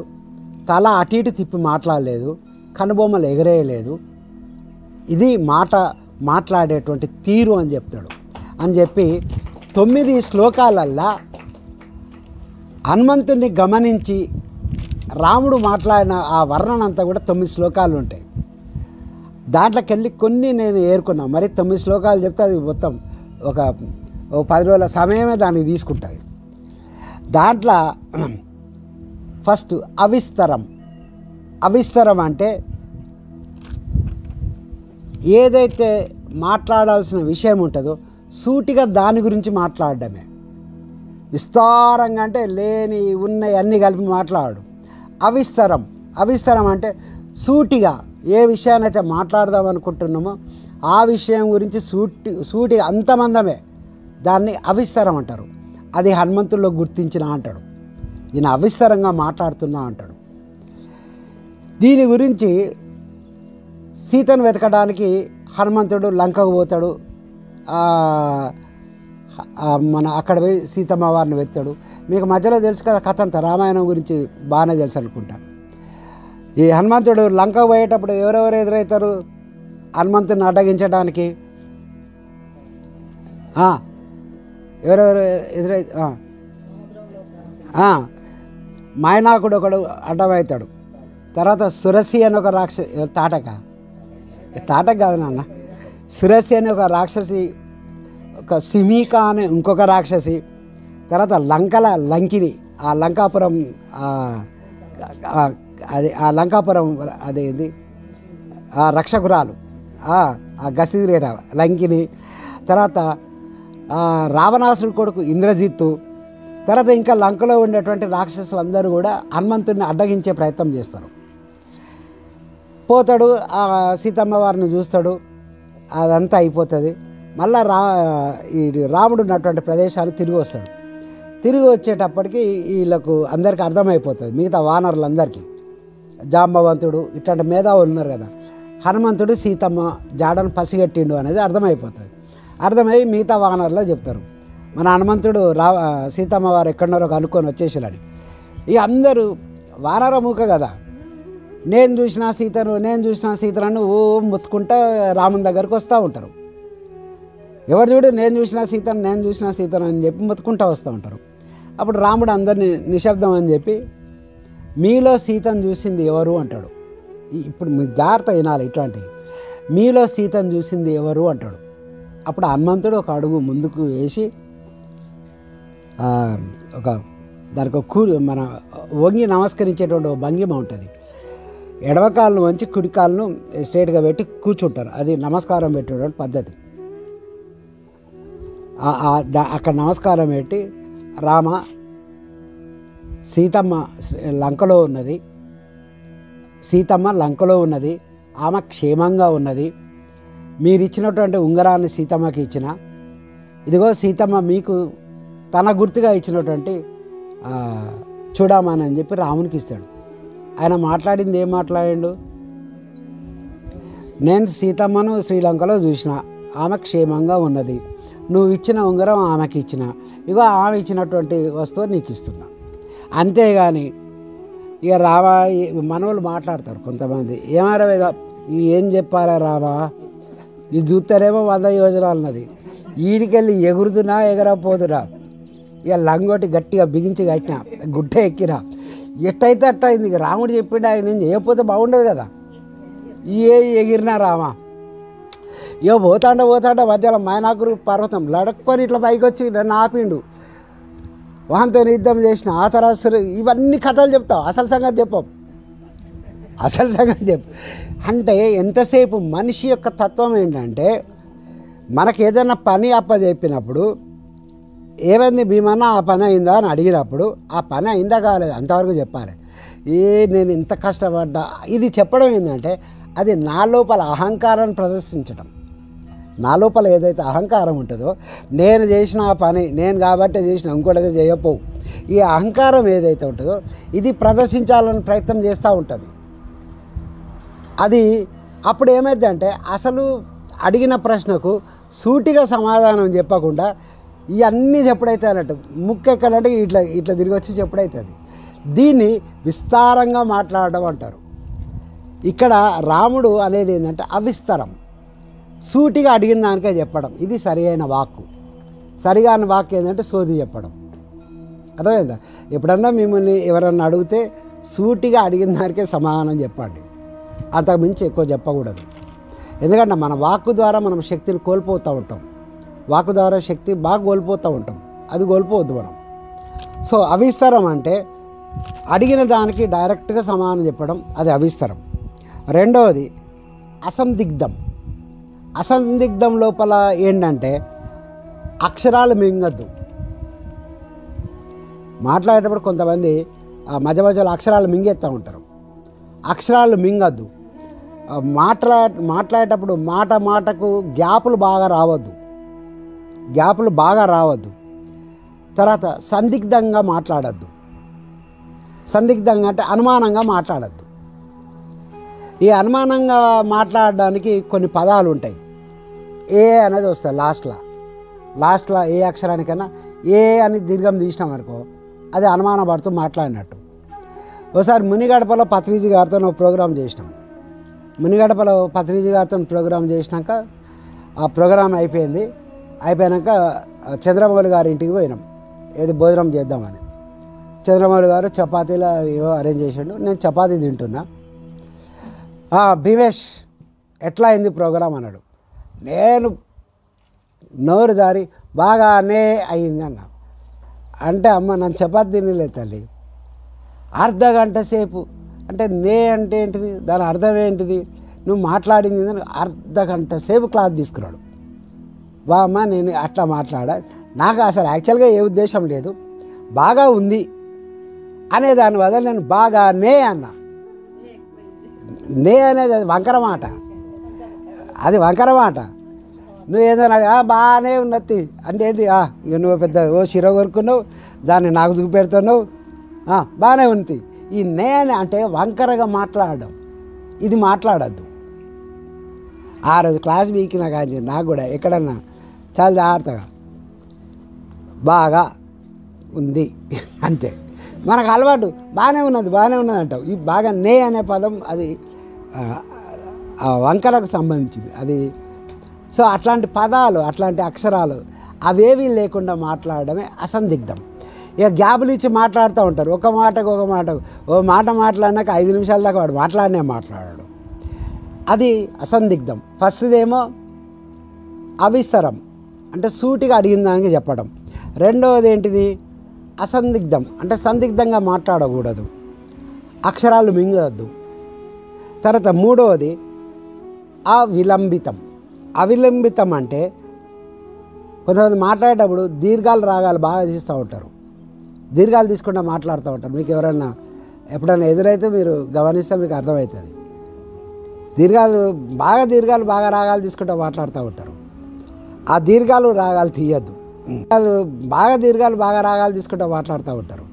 A: తల అటు ఇటు తిప్పి మాట్లాడలేదు, కనుబొమ్మలు ఎగరేయలేదు. ఇది మాట్లాడేటువంటి తీరు అని చెప్తాడు. అని చెప్పి 9 శ్లోకాలల్లా హనుమంతుడిని గమనించి రాముడు మాట్లాడిన ఆ వర్ణన అంతా కూడా 9 శ్లోకాలు ఉంటాయి. దాంట్లోకి వెళ్ళి కొన్ని నేను ఏరుకున్నా. మరి 9 శ్లోకాలు చెప్తే అది మొత్తం ఒక 10 రోజుల సమయమే దానికి తీసుకుంటుంది. దాంట్లో ఫస్ట్ అవిస్తరం అంటే ఏదైతే మాట్లాడాల్సిన విషయం ఉంటుందో సూటిగా దాని గురించి మాట్లాడడమే. విస్తారంగా అంటే లేని ఉన్నాయి అన్నీ కలిపి మాట్లాడు. అవిస్తరం అంటే సూటిగా ఏ విషయాన్నైతే మాట్లాడదాం అనుకుంటున్నామో ఆ విషయం గురించి సూటిగా అంతమందమే దాన్ని అవిస్తరం అంటారు. అది హనుమంతుల్లో గుర్తించిన అంటాడు. ఈయన అవిస్తరంగా మాట్లాడుతున్నా అంటాడు. దీని గురించి సీతను వెతకడానికి హనుమంతుడు లంకకు పోతాడు. మన అక్కడ పోయి సీతమ్మ వారిని వెతాడు. మీకు మధ్యలో తెలుసు కదా కథ అంతా, రామాయణం గురించి బాగానే తెలుసు అనుకుంటా. ఈ హనుమంతుడు లంకకు పోయేటప్పుడు ఎవరెవరు ఎదురవుతారు హనుమంతుడిని అడ్డగించడానికి? ఎవరెవరు ఎదురై మాయనాకుడు ఒకడు అడ్డమవుతాడు. తర్వాత సురసి అని ఒక తాటక కాదు నాన్న, సురసి అని ఒక రాక్షసి, ఒక సిమీక అనే ఇంకొక రాక్షసి, తర్వాత లంకిని, ఆ లంకాపురం అది ఆ లంకాపురం అదేంది ఆ రక్షకురాలు, ఆ గసిరేట లంకిని, తర్వాత రావణాసురుడు కొడుకు ఇంద్రజిత్తు, తర్వాత ఇంకా లంకలో ఉండేటువంటి రాక్షసులందరూ కూడా హనుమంతుడిని అడ్డగించే ప్రయత్నం చేస్తారు. పోతాడు, ఆ సీతమ్మ వారిని చూస్తాడు, అదంతా అయిపోతుంది. మళ్ళా ఈ రాముడు ఉన్నటువంటి ప్రదేశాలు తిరిగి వస్తాడు. తిరిగి వచ్చేటప్పటికి వీళ్ళకు అందరికీ అర్థమైపోతుంది, మిగతా వానరులందరికీ, జాంబవంతుడు ఇట్లాంటి మేధావులు ఉన్నారు కదా, హనుమంతుడు సీతమ్మ జాడను పసిగట్టిండు అనేది అర్థమైపోతుంది. అర్థమై మిగతా వానరులో చెప్తారు, మన హనుమంతుడు సీతమ్మ వారు ఎక్కడున్నారో కనుక్కొని వచ్చేసాడని. ఇక అందరూ వానరముఖ కదా, నేను చూసిన సీతను ఓ ముత్తుకుంటా రాముని దగ్గరికి వస్తూ ఉంటారు. ఎవరు చూడు నేను చూసిన సీతను అని చెప్పి ముత్తుకుంటూ వస్తూ ఉంటారు. అప్పుడు రాముడు అందరినీ నిశ్శబ్దం అని చెప్పి మీలో సీతను చూసింది ఎవరు అంటాడు. ఇప్పుడు మీరు జాగ్రత్త వినాలి ఇట్లాంటివి. మీలో సీతను చూసింది ఎవరు అంటాడు. అప్పుడు హనుమంతుడు ఒక అడుగు ముందుకు వేసి దానికి మన వంగి నమస్కరించేటువంటి భంగిమ ఉంటుంది. ఎడమకాలను వంచి కుడికాలను స్ట్రైట్గా పెట్టి కూర్చుంటారు. అది నమస్కారం పెట్టేటువంటి పద్ధతి. అక్కడ నమస్కారం పెట్టి, రామ, సీతమ్మ లంకలో ఉన్నది, ఆమె క్షేమంగా ఉన్నది. మీరు ఇచ్చినటువంటి ఉంగరాన్ని సీతమ్మకి ఇచ్చిన, ఇదిగో సీతమ్మ మీకు తన గుర్తుగా ఇచ్చినటువంటి చూడమని అని చెప్పి రామునికి ఇస్తాడు. ఆయన మాట్లాడింది ఏం మాట్లాడిండు? నేను సీతమ్మను శ్రీలంకలో చూసిన, ఆమె క్షేమంగా ఉన్నది, నువ్వు ఇచ్చిన ఉంగరం ఆమెకి ఇచ్చిన, ఇగో ఆమె ఇచ్చినటువంటి వస్తువు నీకు ఇస్తున్నా. అంతేగాని ఇక రామా మనోళ్ళు మాట్లాడతారు కొంతమంది, ఏమారవేగా ఏం చెప్పారా రామా, ఇది చూస్తారేమో 100 యోజనాలు ఉన్నది, ఈడికెళ్ళి ఎగురుతున్నా ఎగరపోతున్నా, ఇక లంగోటి గట్టిగా బిగించి కట్టినా, గుట్ట ఎక్కినా, ఎట్టయితే అట్ట అయింది. ఇక రాముడు చెప్పిండు, ఆయన నేను చేయకపోతే బాగుండదు కదా. ఎగిరినా రామా, ఇక పోతాండ మధ్యలో మాయనాకురు పర్వతం లడక్కొని ఇట్లా పైకి వచ్చి నన్ను ఆపిండు, వాహంతో యుద్ధం చేసిన, ఆ తర్వాత ఇవన్నీ కథలు చెప్తావు, అసలు సంగతి చెప్పు. అంటే ఎంతసేపు మనిషి యొక్క తత్వం ఏంటంటే, మనకు ఏదైనా పని అప్పచెప్పినప్పుడు ఏమైంది భీమన్న ఆ పని అయిందా అని అడిగినప్పుడు ఆ పని అయిందా కాలేదు అంతవరకు చెప్పాలి. నేను ఇంత కష్టపడ్డా ఇది చెప్పడం ఏంటంటే అది నా లోపల అహంకారాన్ని ప్రదర్శించడం. నా లోపల ఏదైతే అహంకారం ఉంటుందో నేను చేసిన ఆ పని నేను కాబట్టి చేసిన ఇంకోటైతే చేయకపోవు, ఈ అహంకారం ఏదైతే ఉంటుందో ఇది ప్రదర్శించాలని ప్రయత్నం చేస్తూ ఉంటుంది. అది అప్పుడు ఏమైందంటే అసలు అడిగిన ప్రశ్నకు సూటిగా సమాధానం చెప్పకుండా ఇవన్నీ చెప్పుడైతే అన్నట్టు ముక్కు ఎక్కడంటే ఇట్లా ఇట్లా తిరిగి వచ్చి చెప్పుడైతుంది. దీన్ని విస్తారంగా మాట్లాడడం అంటారు. ఇక్కడ రాముడు అనేది ఏంటంటే అవిస్తరం, సూటిగా అడిగిన దానికే చెప్పడం. ఇది సరి అయిన వాక్కు. సరిగాని వాక్కు ఏంటంటే సోది చెప్పడం. అర్థమైందా? ఎప్పుడన్నా మిమ్మల్ని ఎవరన్నా అడిగితే సూటిగా అడిగిన దానికే సమాధానం చెప్పండి, అంతకు మించి ఎక్కువ చెప్పకూడదు. ఎందుకంటే మన వాక్కు ద్వారా మనం శక్తిని కోల్పోతూ ఉంటాం. వాక్కు ద్వారా శక్తి బాగా కోల్పోతూ ఉంటాం, అది కోల్పోవద్దు మనం. సో అవిస్తరం అంటే అడిగిన దానికి డైరెక్ట్గా సమాధానం చెప్పడం, అది అవిస్తరం. రెండవది అసందిగ్ధం. అసందిగ్ధం లోపల ఏంటంటే అక్షరాలు మింగద్దు. మాట్లాడేటప్పుడు కొంతమంది మధ్య మధ్యలో అక్షరాలు మింగేస్తూ ఉంటారు. అక్షరాలు మింగద్దు. మాట్లాడేటప్పుడు మాటకు గ్యాపులు బాగా రావద్దు. తర్వాత సందిగ్ధంగా మాట్లాడద్దు. సందిగ్ధంగా అంటే అనుమానంగా మాట్లాడద్దు. ఈ అనుమానంగా మాట్లాడడానికి కొన్ని పదాలు ఉంటాయి. ఏ అనేది వస్తుంది లాస్ట్లో ఏ అక్షరానికైనా ఏ అని దీర్ఘం తీసినాం అనుకో అది అనుమానపడుతూ మాట్లాడినట్టు. ఒకసారి మునిగడపలో పత్రిజీ గారితో ప్రోగ్రాం చేసినాం. మునిగడపలో పత్రిజీ గారితో ప్రోగ్రాం చేసినాక ఆ ప్రోగ్రాం అయిపోయాక చంద్రమౌళి గారి ఇంటికి పోయినాం, ఏది భోజనం చేద్దామని. చంద్రమౌళి గారు చపాతీలు ఏవో అరేంజ్ చేసాడు. నేను చపాతీ తింటున్నా. భీమేష్ ఎట్లా అయింది ప్రోగ్రాం అన్నాడు. నేను నోరు జారి బాగానే అయింది అన్నా. అంటే అమ్మ నన్ను చపాతీ తినలేదు తల్లి, అర్ధ గంట సేపు అంటే అంటే ఏంటిది, దాని అర్థం ఏంటిది, నువ్వు మాట్లాడింది అర్ధ గంట సేపు క్లాస్ తీసుకున్నాడు. అమ్మ నేను అట్లా మాట్లాడా, నాకు అసలు యాక్చువల్గా ఏ ఉద్దేశం లేదు, బాగా ఉంది అనే దాని వల్ల నేను బాగానే అన్నా. నే అనేది అది వంకర మాట, అది వంకర మాట. నువ్వు ఏదో బాగానే ఉన్నది అంటే ఏంది, ఇక నువ్వు పెద్ద శిర కొరుకున్నావు, దాన్ని నాకు చూపెడుతున్నావు, బాగానే ఉంది. ఈ నేను అంటే వంకరగా మాట్లాడడం, ఇది మాట్లాడద్దు. ఆ రోజు క్లాస్ వీకినా కానీ నాకు కూడా ఎక్కడన్నా చాలా జాగ్రత్తగా బాగా ఉంది అంతే. మనకు అలవాటు బాగానే ఉన్నది అంటావు. ఈ బాగా నే అనే పదం అది వంకరకు సంబంధించింది అది. సో అట్లాంటి పదాలు, అట్లాంటి అక్షరాలు అవేవి లేకుండా మాట్లాడడమే అసందిగ్ధం. ఇక గ్యాపులు ఇచ్చి మాట్లాడుతూ ఉంటారు, ఒక మాట మాట్లాడినాక 5 నిమిషాల దాకా వాడు మాట్లాడాడు, అది అసందిగ్ధం. ఫస్ట్దేమో అవిస్తరం అంటే సూటిగా అడిగిన దానికి చెప్పడం. రెండవది ఏంటిది అసందిగ్ధం అంటే సందిగ్ధంగా మాట్లాడకూడదు, అక్షరాలు మింగవద్దు. తర్వాత మూడవది అవిలంబితం అంటే కొంతమంది మాట్లాడేటప్పుడు దీర్ఘాలు రాగాలు బాగా తీస్తూ ఉంటారు, దీర్ఘాలు తీసుకుంటూ మాట్లాడుతూ ఉంటారు. మీకు ఎవరన్నా ఎప్పుడైనా ఎదురైతే మీరు గమనిస్తే మీకు అర్థమవుతుంది. దీర్ఘాలు బాగా రాగాలు తీసుకుంటూ మాట్లాడుతూ ఉంటారు. ఆ దీర్ఘాలు రాగాలు తీయద్దు. దీర్ఘాలు బాగా రాగాలు తీసుకుంటూ మాట్లాడుతూ ఉంటారు,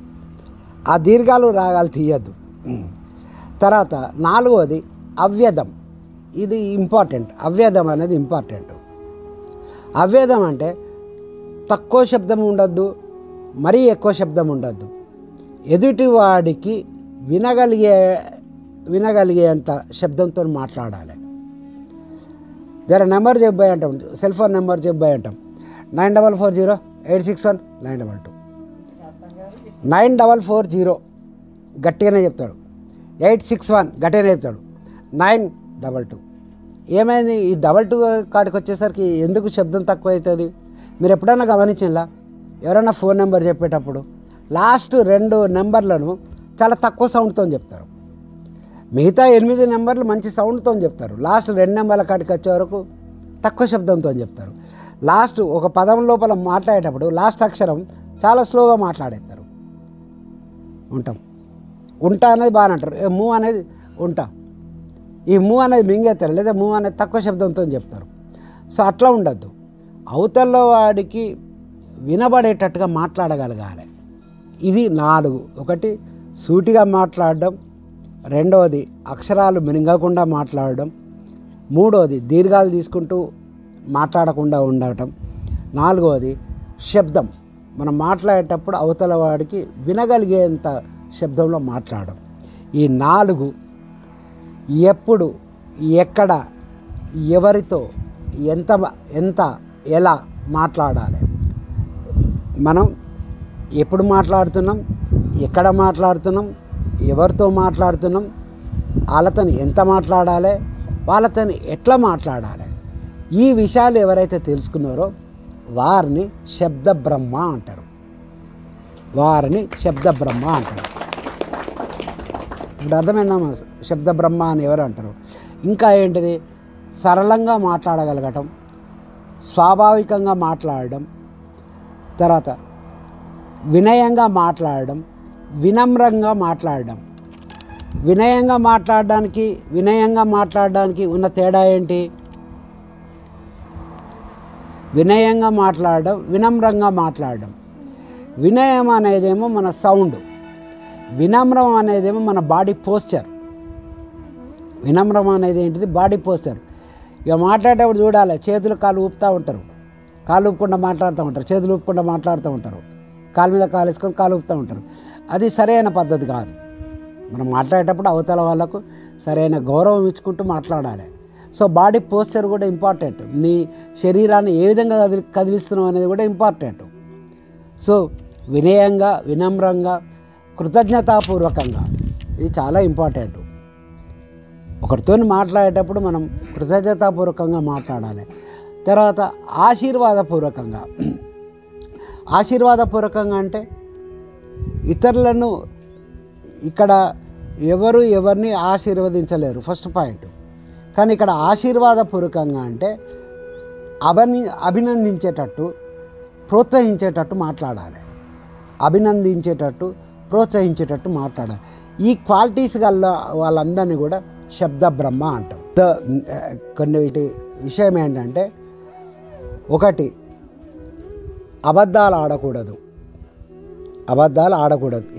A: ఆ దీర్ఘాలు రాగాలు తీయద్దు. తర్వాత నాలుగవది అవ్యధం. ఇది ఇంపార్టెంట్. అవ్యధం అనేది ఇంపార్టెంట్. అవ్యధం అంటే తక్కువ శబ్దం ఉండద్దు, మరీ ఎక్కువ శబ్దం ఉండద్దు. ఎదుటివాడికి వినగలిగేంత శబ్దంతో మాట్లాడాలి. జర నెంబర్ చెప్పాయి అంటాం, సెల్ ఫోన్ నెంబర్ చెప్పాయి అంటాం, 9440861922 9440 గట్టిగానే చెప్తాడు, 861 గట్టిగానే చెప్తాడు, 922. ఏమైంది ఈ 22 కాడికి వచ్చేసరికి ఎందుకు శబ్దం తక్కువ అవుతుంది? మీరు ఎప్పుడైనా గమనించిందా? ఎవరైనా ఫోన్ నెంబర్ చెప్పేటప్పుడు లాస్ట్ 2 నెంబర్లను చాలా తక్కువ సౌండ్తో చెప్తారు, మిగతా 8 నెంబర్లు మంచి సౌండ్తో చెప్తారు, లాస్ట్ 2 నెంబర్ల కాడికి వచ్చే వరకు తక్కువ శబ్దంతో చెప్తారు. లాస్ట్ ఒక పదం లోపల మాట్లాడేటప్పుడు లాస్ట్ అక్షరం చాలా స్లోగా మాట్లాడేస్తారు. ఉంటా అనేది బాగా అంటారు. మూ అనేది ఉంటా, ఈ మూ అనేది మింగేస్తారు, లేదా మూ అనేది తక్కువ శబ్దంతో చెప్తారు. సో అట్లా ఉండద్దు. అవతల వాడికి వినబడేటట్టుగా మాట్లాడగలగాలి. ఇది 4. ఒకటి సూటిగా మాట్లాడడం, రెండవది అక్షరాలు మింగకుండా మాట్లాడడం, మూడవది దీర్ఘాలు తీసుకుంటూ మాట్లాడకుండా ఉండటం, నాలుగవది శబ్దం. మనం మాట్లాడేటప్పుడు అవతల వాడికి వినగలిగేంత శబ్దంలో మాట్లాడడం. ఈ 4 ఎప్పుడు, ఎక్కడ, ఎవరితో, ఎంత ఎలా మాట్లాడాలి, మనం ఎప్పుడు మాట్లాడుతున్నాం, ఎక్కడ మాట్లాడుతున్నాం, ఎవరితో మాట్లాడుతున్నాం, వాళ్ళతో ఎంత మాట్లాడాలి, వాళ్ళతో ఎట్లా మాట్లాడాలి, ఈ విషయాలు ఎవరైతే తెలుసుకున్నారో వారిని శబ్ద బ్రహ్మ అంటారు. ఇప్పుడు అర్థమైందమ్మా శబ్ద బ్రహ్మ అని ఎవరు అంటారు. ఇంకా ఏంటిది, సరళంగా మాట్లాడగలగటం, స్వాభావికంగా మాట్లాడడం, తర్వాత వినయంగా మాట్లాడడం, వినమ్రంగా మాట్లాడడం. వినయంగా మాట్లాడడానికి ఉన్న తేడా ఏంటి? వినయంగా మాట్లాడడం, వినమ్రంగా మాట్లాడడం. వినయం అనేదేమో మన సౌండ్, వినమ్రం అనేదేమో మన బాడీ పోస్చర్. వినమ్రం అనేది ఏంటిది? Body posture. ఇక మాట్లాడేటప్పుడు చూడాలి, చేతులు కాలు ఊపుతూ ఉంటారు, కాలు ఊపకుండా మాట్లాడుతూ ఉంటారు, చేతులు ఊపకుండా మాట్లాడుతూ ఉంటారు, కాలు మీద కాలు వేసుకొని కాలు ఊపుతూ ఉంటారు. అది సరైన పద్ధతి కాదు. మనం మాట్లాడేటప్పుడు అవతల వాళ్ళకు సరైన గౌరవం ఇచ్చుకుంటూ మాట్లాడాలి. సో బాడీ పోస్చర్ కూడా ఇంపార్టెంట్. నీ శరీరాన్ని ఏ విధంగా కదిలిస్తున్నావు అనేది కూడా ఇంపార్టెంట్. సో వినయంగా, వినమ్రంగా, కృతజ్ఞతాపూర్వకంగా, ఇది చాలా ఇంపార్టెంట్. ఒకరితో మాట్లాడేటప్పుడు మనం కృతజ్ఞతాపూర్వకంగా మాట్లాడాలి. తర్వాత ఆశీర్వాదపూర్వకంగా అంటే ఇతరులను ఇక్కడ ఎవరిని ఆశీర్వదించలేరు, ఫస్ట్ పాయింట్. కానీ ఇక్కడ ఆశీర్వాదపూర్వకంగా అంటే అభినందించేటట్టు, ప్రోత్సహించేటట్టు మాట్లాడాలి. ప్రోత్సహించేటట్టు మాట్లాడాలి. ఈ క్వాలిటీస్ గల వాళ్ళందరినీ కూడా శబ్ద బ్రహ్మ అంటాం. కొన్ని విషయం ఏంటంటే, ఒకటి అబద్ధాలు ఆడకూడదు.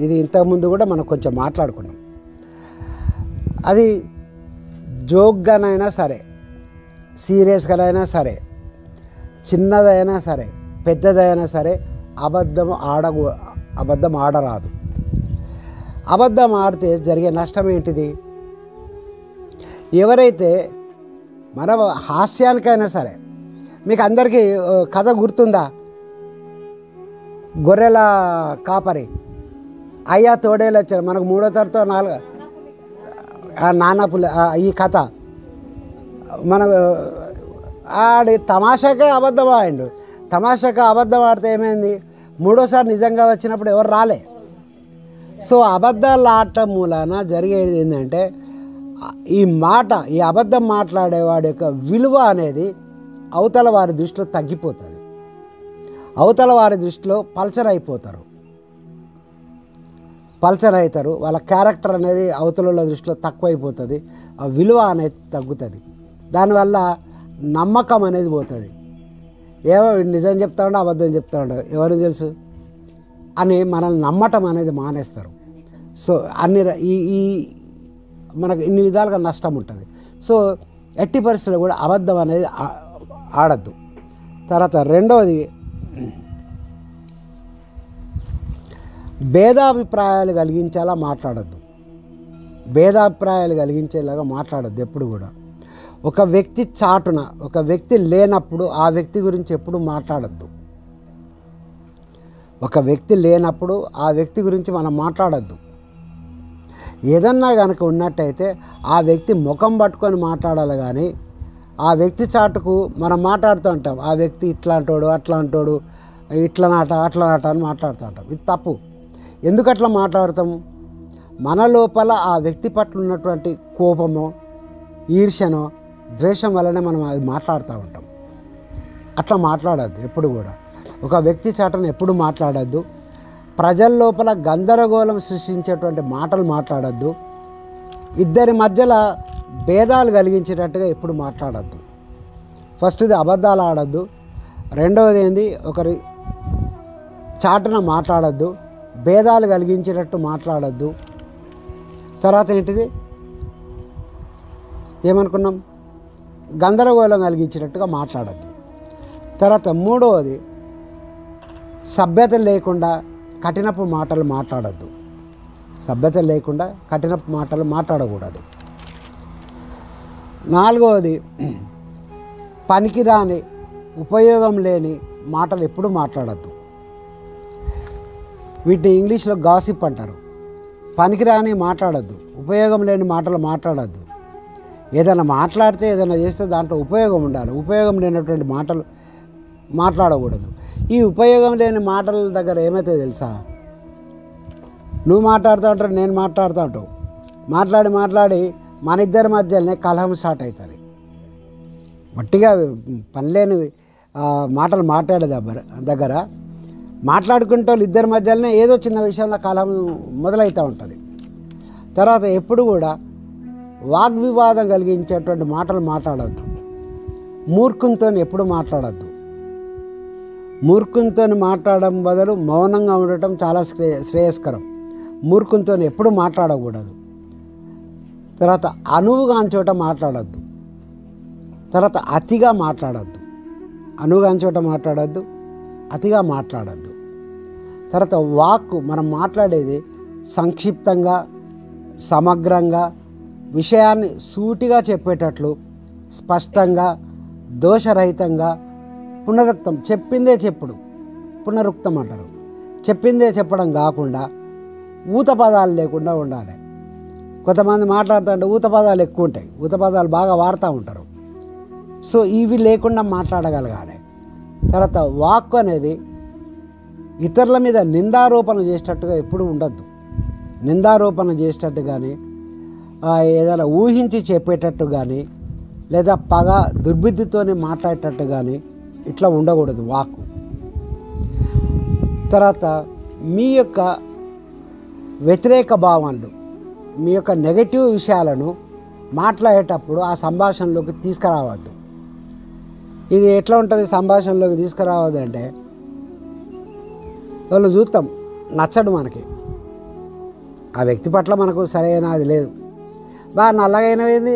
A: ఇది ఇంతకుముందు కూడా మనం కొంచెం మాట్లాడుకున్నాం. అది జోక్గానైనా సరే, సీరియస్గానైనా సరే, చిన్నదైనా సరే, పెద్దదైనా సరే అబద్ధం ఆడరాదు. అబద్ధం ఆడితే జరిగే నష్టం ఏంటిది? ఎవరైతే మన హాస్యానికైనా సరే, మీకు అందరికీ కథ గుర్తుందా? గొర్రెల కాపరి అయ్యా తోడేలు వచ్చారు, మనకు 3వ తరగతితో 4 నాన్నపుల ఈ కథ మనకు ఆడి తమాషాకే అబద్ధం ఆడిండు. తమాషాగా అబద్ధం ఆడితే ఏమైంది? 3వసారి నిజంగా వచ్చినప్పుడు ఎవరు రాలే. సో అబద్ధాలు ఆడటం మూలాన జరిగేది ఏంటంటే, ఈ అబద్ధం మాట్లాడేవాడి యొక్క విలువ అనేది అవతల వారి దృష్టిలో తగ్గిపోతుంది. అవతల వారి దృష్టిలో పల్చర్ అవుతారు. వాళ్ళ క్యారెక్టర్ అనేది అవతల దృష్టిలో తక్కువైపోతుంది. ఆ విలువ అనేది తగ్గుతుంది. దానివల్ల నమ్మకం అనేది పోతుంది. ఏమో నిజం చెప్తా ఉండో అబద్ధం చెప్తా ఉండో ఎవరికి తెలుసు అని మనల్ని నమ్మటం అనేది మానేస్తారు. సో ఈ మనకు ఇన్ని విధాలుగా నష్టం ఉంటుంది. సో ఎట్టి పరిస్థితుల్లో కూడా అబద్ధం అనేది ఆడద్దు. తర్వాత రెండవది, భేదాభిప్రాయాలు కలిగించేలా మాట్లాడద్దు. కలిగించేలాగా మాట్లాడద్దు ఎప్పుడు కూడా. ఒక వ్యక్తి చాటున, ఒక వ్యక్తి లేనప్పుడు ఆ వ్యక్తి గురించి ఎప్పుడు మాట్లాడద్దు. ఆ వ్యక్తి గురించి మనం మాట్లాడద్దు. ఏదన్నా కనుక ఉన్నట్టయితే ఆ వ్యక్తి ముఖం పట్టుకొని మాట్లాడాలి. కానీ ఆ వ్యక్తి చాటుకు మనం మాట్లాడుతూ ఉంటాం, ఆ వ్యక్తి ఇట్లాంటోడు, అట్లాంటోడు, ఇట్లనాట అట్లనాట అని మాట్లాడుతూ ఉంటాం. ఇది తప్పు. ఎందుకు అట్లా మాట్లాడతాము? మన లోపల ఆ వ్యక్తి పట్ల ఉన్నటువంటి కోపమో, ఈర్ష్యనో, ద్వేషం వల్లనే మనం అది మాట్లాడుతూ ఉంటాం. అట్లా మాట్లాడద్దు. ఎప్పుడు కూడా ఒక వ్యక్తి చాటును ఎప్పుడు మాట్లాడద్దు. ప్రజల లోపల గందరగోళం సృష్టించేటువంటి మాటలు మాట్లాడద్దు. ఇద్దరి మధ్యలో భేదాలు కలిగించేటట్టుగా ఎప్పుడు మాట్లాడద్దు. ఫస్ట్ది అబద్ధాలు ఆడద్దు. రెండవది ఏంది, ఒకరి చాటున మాట్లాడద్దు. భేదాలు కలిగించేటట్టు మాట్లాడద్దు. తర్వాత ఏంటిది ఏమనుకున్నాం, గందరగోళం కలిగించేటట్టుగా మాట్లాడద్దు. తర్వాత మూడవది, సభ్యత లేకుండా కఠినపు మాటలు మాట్లాడద్దు. సభ్యత లేకుండా కఠినపు మాటలు మాట్లాడకూడదు. నాలుగవది, పనికిరాని ఉపయోగం లేని మాటలు ఎప్పుడు మాట్లాడద్దు. వీటిని ఇంగ్లీష్లో గాసిప్ అంటారు. పనికిరాని మాట్లాడద్దు, ఉపయోగం లేని మాటలు మాట్లాడద్దు. ఏదైనా మాట్లాడితే ఏదైనా చేస్తే దాంట్లో ఉపయోగం ఉండాలి. ఉపయోగం లేనటువంటి మాటలు మాట్లాడకూడదు. ఈ ఉపయోగం లేని మాటల దగ్గర ఏమైతే తెలుసా, నువ్వు మాట్లాడుతూ ఉంటావు, నేను మాట్లాడుతూ ఉంటావు, మాట్లాడి మన ఇద్దరి మధ్యలోనే కలహం స్టార్ట్ అవుతుంది. వట్టిగా పనిలేని మాటలు మాట్లాడే దగ్గర మాట్లాడుకుంటే వాళ్ళు ఇద్దరి మధ్యలోనే ఏదో చిన్న విషయంలో కలహం మొదలవుతూ ఉంటుంది. తర్వాత ఎప్పుడు కూడా వాగ్వివాదం కలిగించేటువంటి మాటలు మాట్లాడద్దు. మూర్ఖంతో ఎప్పుడు మాట్లాడద్దు. మూర్ఖంతో మాట్లాడడం బదులు మౌనంగా ఉండటం చాలా శ్రేయస్కరం. మూర్ఖంతో ఎప్పుడు మాట్లాడకూడదు. తర్వాత అనువుగాని చోట మాట్లాడద్దు. తర్వాత అతిగా మాట్లాడద్దు. అనువుగాని చోట మాట్లాడద్దు, అతిగా మాట్లాడద్దు. తర్వాత వాక్కు, మనం మాట్లాడేది సంక్షిప్తంగా, సమగ్రంగా, విషయాన్ని సూటిగా చెప్పేటట్లు, స్పష్టంగా, దోషరహితంగా, పునరుక్తం, చెప్పిందే చెప్పుడు, పునరుక్తం అంటారు. చెప్పిందే చెప్పడం కాకుండా ఊత పదాలు లేకుండా ఉండాలి. కొంతమంది మాట్లాడుతుంటే ఊత పదాలు ఎక్కువ ఉంటాయి, ఊత పదాలు బాగా వాడుతూ ఉంటారు. సో ఇవి లేకుండా మాట్లాడగలగాలి. తర్వాత వాక్కు అనేది ఇతరుల మీద నిందారోపణ చేసేటట్టుగా ఎప్పుడు ఉండద్దు. నిందారోపణ చేసేటట్టు కానీ, ఏదైనా ఊహించి చెప్పేటట్టు కానీ, లేదా పగ దుర్బుద్ధితోనే మాట్లాడేటట్టు కానీ ఇట్లా ఉండకూడదు వాక్కు. తర్వాత మీ యొక్క వ్యతిరేక భావనలు, మీ యొక్క నెగటివ్ విషయాలను మాట్లాడేటప్పుడు ఆ సంభాషణలోకి తీసుకురావద్దు. ఇది ఎట్లా ఉంటుంది, సంభాషణలోకి తీసుకురావద్దు అంటే, వాళ్ళు చూస్తాం నచ్చడు మనకి, ఆ వ్యక్తి పట్ల మనకు సరైన అది లేదు. బాగా నల్లగా అయినవేంది,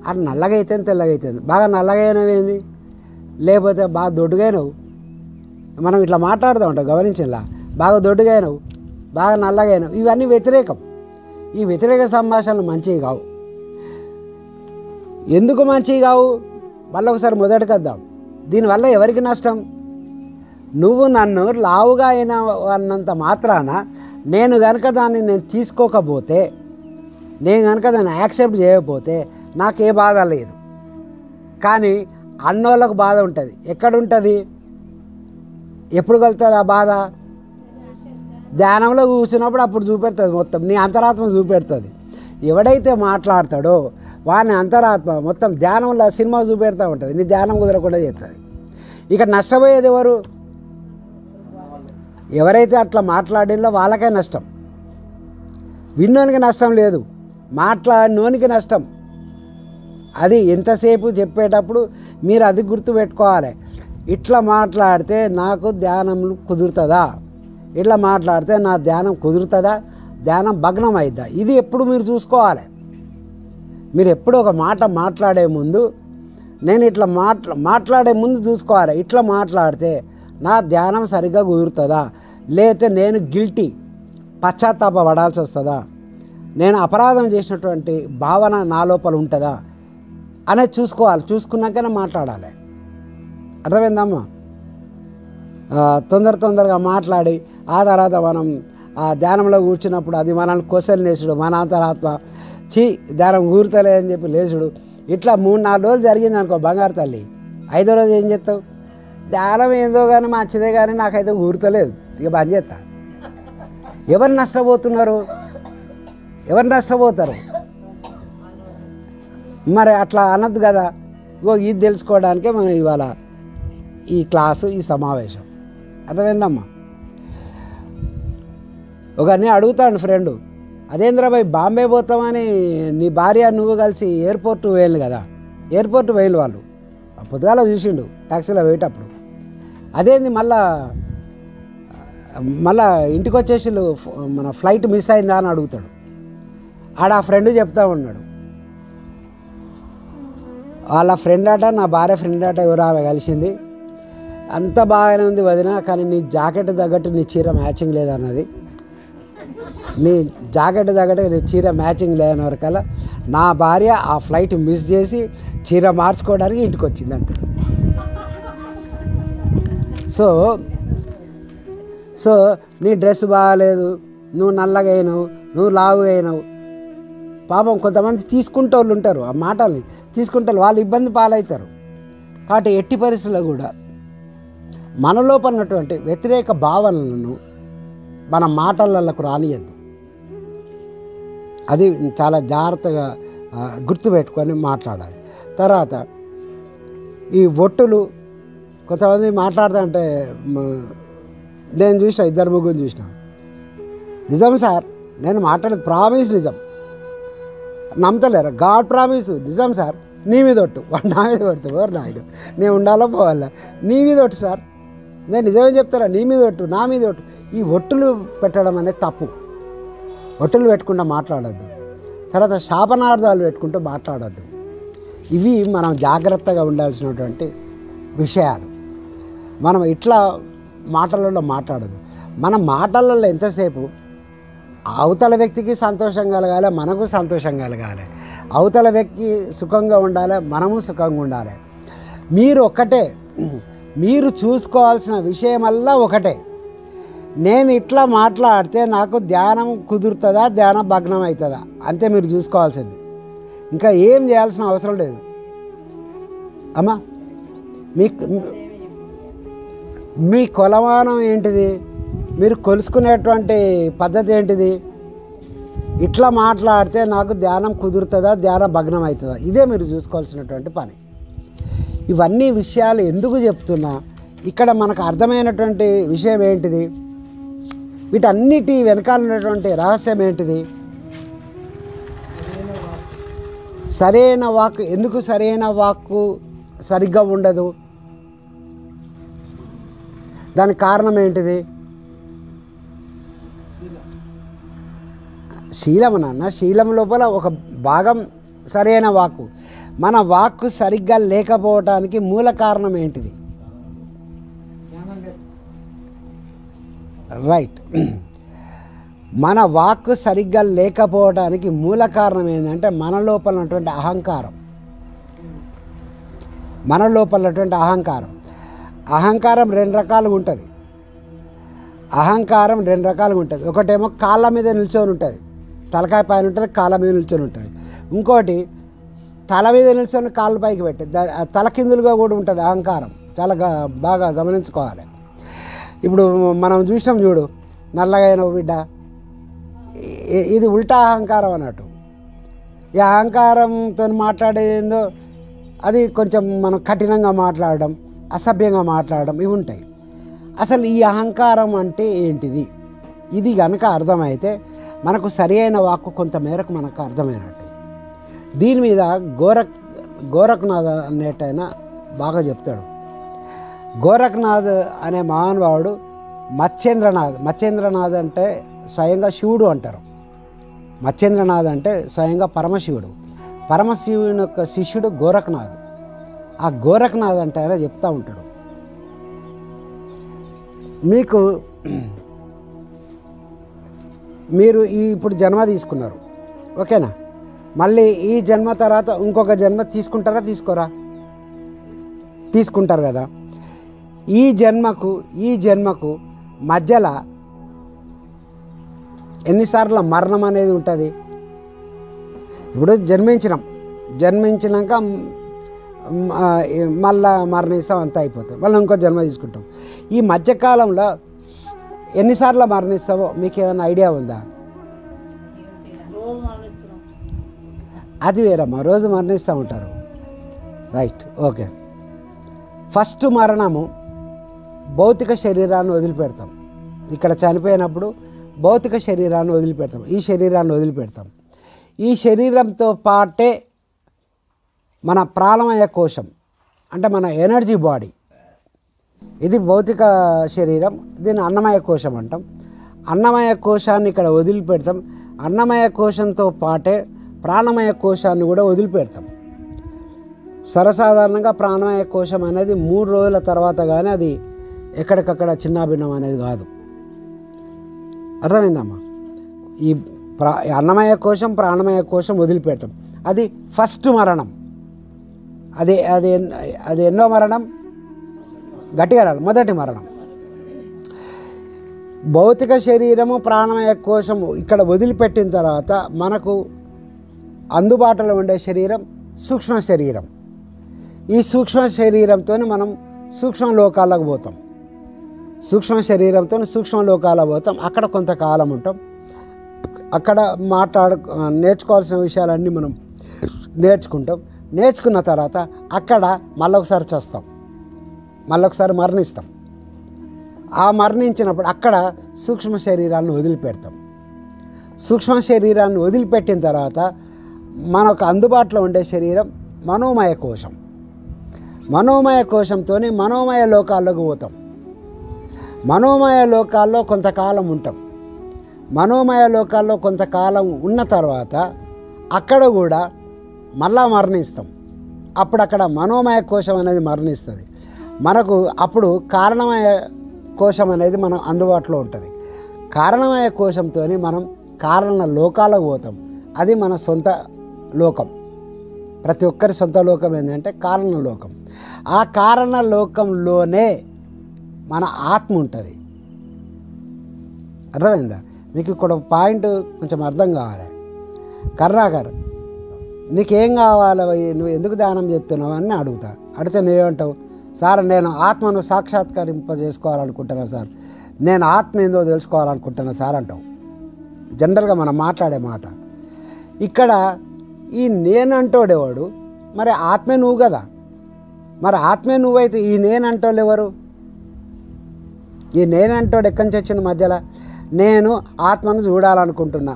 A: అది నల్లగా అయితే తెల్లగా అవుతుంది. బాగా నల్లగా అయినవేంది, లేకపోతే బాగా దొడ్డుగైనవు. మనం ఇట్లా మాట్లాడుతూ ఉంటాం, గమనించేలా, బాగా దొడ్డుగైనవు, బాగా నల్లగైనవు. ఇవన్నీ వ్యతిరేకం. ఈ వ్యతిరేక సంభాషణలు మంచివి కావు. ఎందుకు మంచివి కావు, మళ్ళీ ఒకసారి మొదటికి వద్దాం. దీనివల్ల ఎవరికి నష్టం? నువ్వు నన్ను లావుగా అయిన అన్నంత మాత్రాన నేను కనుక దాన్ని తీసుకోకపోతే, నేను కనుక దాన్ని యాక్సెప్ట్ చేయకపోతే నాకే బాధ లేదు. కానీ అన్నోళ్ళకు బాధ ఉంటుంది. ఎక్కడుంటుంది, ఎప్పుడు కలుగుతుంది ఆ బాధ? ధ్యానంలో కూర్చున్నప్పుడు అప్పుడు చూపెడుతుంది, మొత్తం నీ అంతరాత్మ చూపెడుతుంది. ఎవడైతే మాట్లాడతాడో వాని అంతరాత్మ మొత్తం ధ్యానంలో సినిమా చూపెడుతూ ఉంటుంది, నీ ధ్యానం కుదరకుండా చేస్తుంది. ఇక్కడ నష్టపోయేది ఎవరు? ఎవరైతే అట్లా మాట్లాడినో వాళ్ళకే నష్టం. విన్నోనికి నష్టం లేదు, మాట్లాడినోనికి నష్టం. అది ఎంతసేపు చెప్పేటప్పుడు మీరు అది గుర్తుపెట్టుకోవాలి. ఇట్లా మాట్లాడితే నాకు ధ్యానం కుదురుతుందా, ఇట్లా మాట్లాడితే నా ధ్యానం కుదురుతుందా, ధ్యానం భగ్నం అయిద్దా, ఇది ఎప్పుడు మీరు చూసుకోవాలి. మీరు ఎప్పుడు ఒక మాట మాట్లాడే ముందు, నేను ఇట్లా మాట్లాడే ముందు చూసుకోవాలి, ఇట్లా మాట్లాడితే నా ధ్యానం సరిగ్గా కుదురుతుందా, లేకపోతే నేను గిల్టీ పశ్చాత్తాప పడాల్సి వస్తుందా, నేను అపరాధం చేసినటువంటి భావన నా లోపల ఉంటుందా అనేది చూసుకోవాలి. చూసుకున్నాకనే మాట్లాడాలి. అర్థమైందమ్మా? తొందరగా మాట్లాడి ఆ తర్వాత మనం ఆ ధ్యానంలో కూర్చున్నప్పుడు అది మనల్ని క్వశ్చన్ లేచుడు, మన అంతరాత్మ ధ్యానం కూరుతలే అని చెప్పి లేచుడు, ఇట్లా 3-4 రోజులు జరిగింది అనుకో బంగారు తల్లి, 5వ రోజు ఏం చేస్తావు? ధ్యానం ఏందో కానీ మంచిదే కానీ నాకైతే కూరుతలేదు, ఇక బంద్ చేస్తా. ఎవరు నష్టపోతున్నారు? ఎవరు నష్టపోతారు? మరి అట్లా అనద్దు కదా. ఇది తెలుసుకోవడానికే మనం ఇవాళ ఈ క్లాసు, ఈ సమావేశం. అర్థమైందమ్మా? ఒకరిని అడుగుతాడు ఫ్రెండు, అదేంద్రబాయ్ బాంబే పోతామని నీ భార్య నువ్వు కలిసి ఎయిర్పోర్ట్ వేయలు కదా, ఎయిర్పోర్ట్ వేయలు వాళ్ళు పొద్దుగాల చూసిండు ట్యాక్సీలో పోయేటప్పుడు, అదేంది మళ్ళా ఇంటికి వచ్చేసి మన ఫ్లైట్ మిస్ అయిందా అని అడుగుతాడు. ఆడ ఆ ఫ్రెండ్ చెప్తా ఉన్నాడు, వాళ్ళ ఫ్రెండ్ అట, నా భార్య ఫ్రెండ్ అట, ఎవరు ఆమె కలిసింది, అంత బాగానే ఉంది వదిన, కానీ నీ జాకెట్ తగ్గట్టు నీ చీర మ్యాచింగ్ లేదన్నది, నీ జాకెట్ తగ్గట్టు నీ చీర మ్యాచింగ్ లేదన్న వరకల్లా నా భార్య ఆ ఫ్లైట్ మిస్ చేసి చీర మార్చుకోవడానికి ఇంటికి వచ్చింది అంటాడు. సో నీ డ్రెస్ బాగాలేదు, నువ్వు నల్లగా అయినావు, నువ్వు లావుగా అయినావు. పాపం కొంతమంది తీసుకుంటే వాళ్ళు ఉంటారు, ఆ మాటల్ని తీసుకుంటారు, వాళ్ళు ఇబ్బంది పాలవుతారు. కాబట్టి ఎట్టి పరిస్థితుల్లో కూడా మన లోపల ఉన్నటువంటి వ్యతిరేక భావనలను మన మాటలకు రానియద్దు. అది చాలా జాగ్రత్తగా గుర్తుపెట్టుకొని మాట్లాడాలి. తర్వాత ఈ ఒట్టులు కొంతమంది మాట్లాడుతుంటే నేను చూసిన, 2-3 చూసిన, నిజం సార్ నేను మాట్లాడేది ప్రామిస్ నిజం, నమ్మతలేరు, గాడ్ ప్రామిస్ నిజం సార్, నీ మీద ఒట్టు, నా మీద కొడుతు, ఎవరు నాయుడు నేను ఉండాలో పోవాలా, నీ మీద ఒట్టు సార్, నేను నిజమే చెప్తారా, నీ మీద ఒట్టు, నా మీద ఒట్టు. ఈ ఒట్టులు పెట్టడం అనేది తప్పు. ఒట్టులు పెట్టుకుంటూ మాట్లాడద్దు. తర్వాత శాపనార్థాలు పెట్టుకుంటూ మాట్లాడద్దు. ఇవి మనం జాగ్రత్తగా ఉండాల్సినటువంటి విషయాలు. మనం ఇట్లా మాటలలో మాట్లాడదు. మన మాటలలో ఎంతసేపు అవతల వ్యక్తికి సంతోషం కలగాలి, మనకు సంతోషం కలగాలి, అవతల వ్యక్తి సుఖంగా ఉండాలి, మనము సుఖంగా ఉండాలి. మీరు ఒక్కటే, మీరు చూసుకోవాల్సిన విషయమల్లా ఒకటే, నేను ఇట్లా మాట్లాడితే నాకు ధ్యానం కుదురుతుందా, ధ్యానం భగ్నం అవుతుందా, అంతే మీరు చూసుకోవాల్సింది. ఇంకా ఏం చేయాల్సిన అవసరం లేదు అమ్మా. మీ కొలమానం ఏంటిది, మీరు కొలుసుకునేటువంటి పద్ధతి ఏంటిది, ఇట్లా మాట్లాడితే నాకు ధ్యానం కుదురుతుందా, ధ్యానం భగ్నం అవుతుందా, ఇదే మీరు చూసుకోవాల్సినటువంటి పని. ఇవన్నీ విషయాలు ఎందుకు చెప్తున్నా, ఇక్కడ మనకు అర్థమైనటువంటి విషయం ఏంటిది, వీటన్నిటి వెనకాల ఉన్నటువంటి రహస్యం ఏంటిది, సరైన వాక్కు. ఎందుకు సరైన వాక్కు సరిగ్గా ఉండదు, దానికి కారణం ఏంటిది? శీలము నాన్న, శీలం లోపల ఒక భాగం సరైన వాక్కు. మన వాక్కు సరిగ్గా లేకపోవటానికి మూల కారణం ఏంటిది? రైట్, మన వాక్కు సరిగ్గా లేకపోవడానికి మూల కారణం ఏంటంటే మన లోపల ఉన్నటువంటి అహంకారం. మన లోపల ఉన్నటువంటి అహంకారం. అహంకారం 2 రకాలుగా ఉంటుంది. అహంకారం 2 రకాలుగా ఉంటుంది. ఒకటేమో కాళ్ళ మీద నిల్చొని ఉంటుంది, తలకాయ పైన ఉంటుంది, కాళ్ళ మీద నిల్చొని ఉంటుంది. ఇంకోటి తల మీద నిల్చొని కాళ్ళు పైకి పెట్టి తల కిందులుగా కూడా ఉంటుంది అహంకారం. చాలా బాగా గమనించుకోవాలి. ఇప్పుడు మనం చూసినాం చూడు, నల్లగా అయిన బిడ్డ, ఇది ఉల్టా అహంకారం అన్నట్టు. ఈ అహంకారంతో మాట్లాడేందో అది కొంచెం మనం కఠినంగా మాట్లాడడం, అసభ్యంగా మాట్లాడడం, ఇవి ఉంటాయి. అసలు ఈ అహంకారం అంటే ఏంటిది, ఇది కనుక అర్థమైతే మనకు సరి అయిన వాక్కు కొంతమేరకు మనకు అర్థమైనట్టు. దీని మీద గోరఖ్నాథ్ అనేటైనా బాగా చెప్తాడు. గోరఖ్నాథ్ అనే మహానుభావుడు మత్స్యేంద్రనాథ్ అంటే స్వయంగా శివుడు అంటారు. మత్స్యేంద్రనాథ్ అంటే స్వయంగా పరమశివుడు. పరమశివుని యొక్క శిష్యుడు గోరఖ్నాథ్. ఆ గోరఖ్నాథ్ అంటే ఆయన చెప్తూ ఉంటాడు, మీరు ఇప్పుడు జన్మ తీసుకున్నారు, ఓకేనా, మళ్ళీ ఈ జన్మ తర్వాత ఇంకొక జన్మ తీసుకుంటారా, తీసుకుంటారు కదా. ఈ జన్మకు మధ్యలో ఎన్నిసార్లు మరణం అనేది ఉంటుంది. ఇప్పుడు జన్మించినాక మళ్ళా మరణిస్తాం, అంతా అయిపోతాం, మళ్ళీ ఇంకో జన్మ తీసుకుంటాం. ఈ మధ్యకాలంలో ఎన్నిసార్లు మరణిస్తావో మీకు ఏమైనా ఐడియా ఉందా? అది వేరమ్మా, రోజు మరణిస్తూ ఉంటారు. Right, okay. ఫస్ట్ మరణము భౌతిక శరీరాన్ని వదిలిపెడతాం. ఇక్కడ చనిపోయినప్పుడు భౌతిక శరీరాన్ని వదిలిపెడతాం, ఈ శరీరాన్ని వదిలిపెడతాం. ఈ శరీరంతో పాటే మన ప్రాణమయ కోశం అంటే మన ఎనర్జీ బాడీ, ఇది భౌతిక శరీరం, దీన్ని అన్నమయ కోశం అంటాం. అన్నమయ కోశాన్ని ఇక్కడ వదిలిపెడతాం. అన్నమయ కోశంతో పాటే ప్రాణమయ కోశాన్ని కూడా వదిలిపెడతాం. సర్వసాధారణంగా ప్రాణమయ కోశం అనేది 3 రోజుల తర్వాత కానీ అది ఎక్కడికక్కడ చిన్నాభిన్నం అనేది కాదు. అర్థమైందమ్మా? ఈ అన్నమయ కోశం ప్రాణమయ కోశం వదిలిపెడతాం. అది ఫస్ట్ మరణం. అది అది అది ఎన్నో మరణం? గట్టిగా రాలి, మొదటి మరణం. భౌతిక శరీరము ప్రాణమయ కోశము ఇక్కడ వదిలిపెట్టిన తర్వాత మనకు అందుబాటులో ఉండే శరీరం సూక్ష్మ శరీరం. ఈ సూక్ష్మ శరీరంతో మనం సూక్ష్మ లోకాలకు పోతాం. సూక్ష్మ శరీరంతో సూక్ష్మ లోకాలకు పోతాం. అక్కడ కొంతకాలం ఉంటాం. అక్కడ నేర్చుకోవాల్సిన విషయాలన్నీ మనం నేర్చుకుంటాం. నేర్చుకున్న తర్వాత అక్కడ మళ్ళొకసారి చేస్తాం, మళ్ళొకసారి మరణిస్తాం. ఆ మరణించినప్పుడు అక్కడ సూక్ష్మ శరీరాన్ని వదిలిపెడతాం. సూక్ష్మ శరీరాన్ని వదిలిపెట్టిన తర్వాత మనకు అందుబాటులో ఉండే శరీరం మనోమయ కోశం. మనోమయ కోశంతో మనోమయ లోకాల్లోకి పోతాం. మనోమయ లోకాల్లో కొంతకాలం ఉంటాం. మనోమయ లోకాల్లో కొంతకాలం ఉన్న తర్వాత అక్కడ కూడా మళ్ళా మరణిస్తాం. అప్పుడు అక్కడ మనోమయ కోశం అనేది మరణిస్తుంది. మనకు అప్పుడు కారణమయ కోశం అనేది మనం అందుబాటులో ఉంటుంది. కారణమయ కోశంతో మనం కారణ లోకాలకు పోతాం. అది మన సొంత లోకం. ప్రతి ఒక్కరి సొంత లోకం ఏంటంటే కారణ లోకం. ఆ కారణ లోకంలోనే మన ఆత్మ ఉంటుంది. అర్థమైందా మీకు? ఇక్కడ పాయింట్ కొంచెం అర్థం కావాలి. కరుణాకర్, నీకేం కావాలి, నువ్వు ఎందుకు ధ్యానం చేస్తున్నావు అని అడుగుతా. అడిగితే నువ్వేమంటావు? సార్, నేను ఆత్మను సాక్షాత్కరింపజేసుకోవాలనుకుంటున్నా సార్, నేను ఆత్మ ఏందో తెలుసుకోవాలనుకుంటున్నా సార్ అంటావు. జనరల్గా మనం మాట్లాడే మాట. ఇక్కడ ఈ నేనంటోడేవాడు, మరి ఆత్మే నువ్వు కదా. మరి ఆత్మే నువ్వైతే ఈ నేనంటోళ్ళు ఎవరు? ఈ నేనంటోడు ఎక్కడి నుంచి వచ్చిన మధ్యలో? నేను ఆత్మను చూడాలనుకుంటున్నా,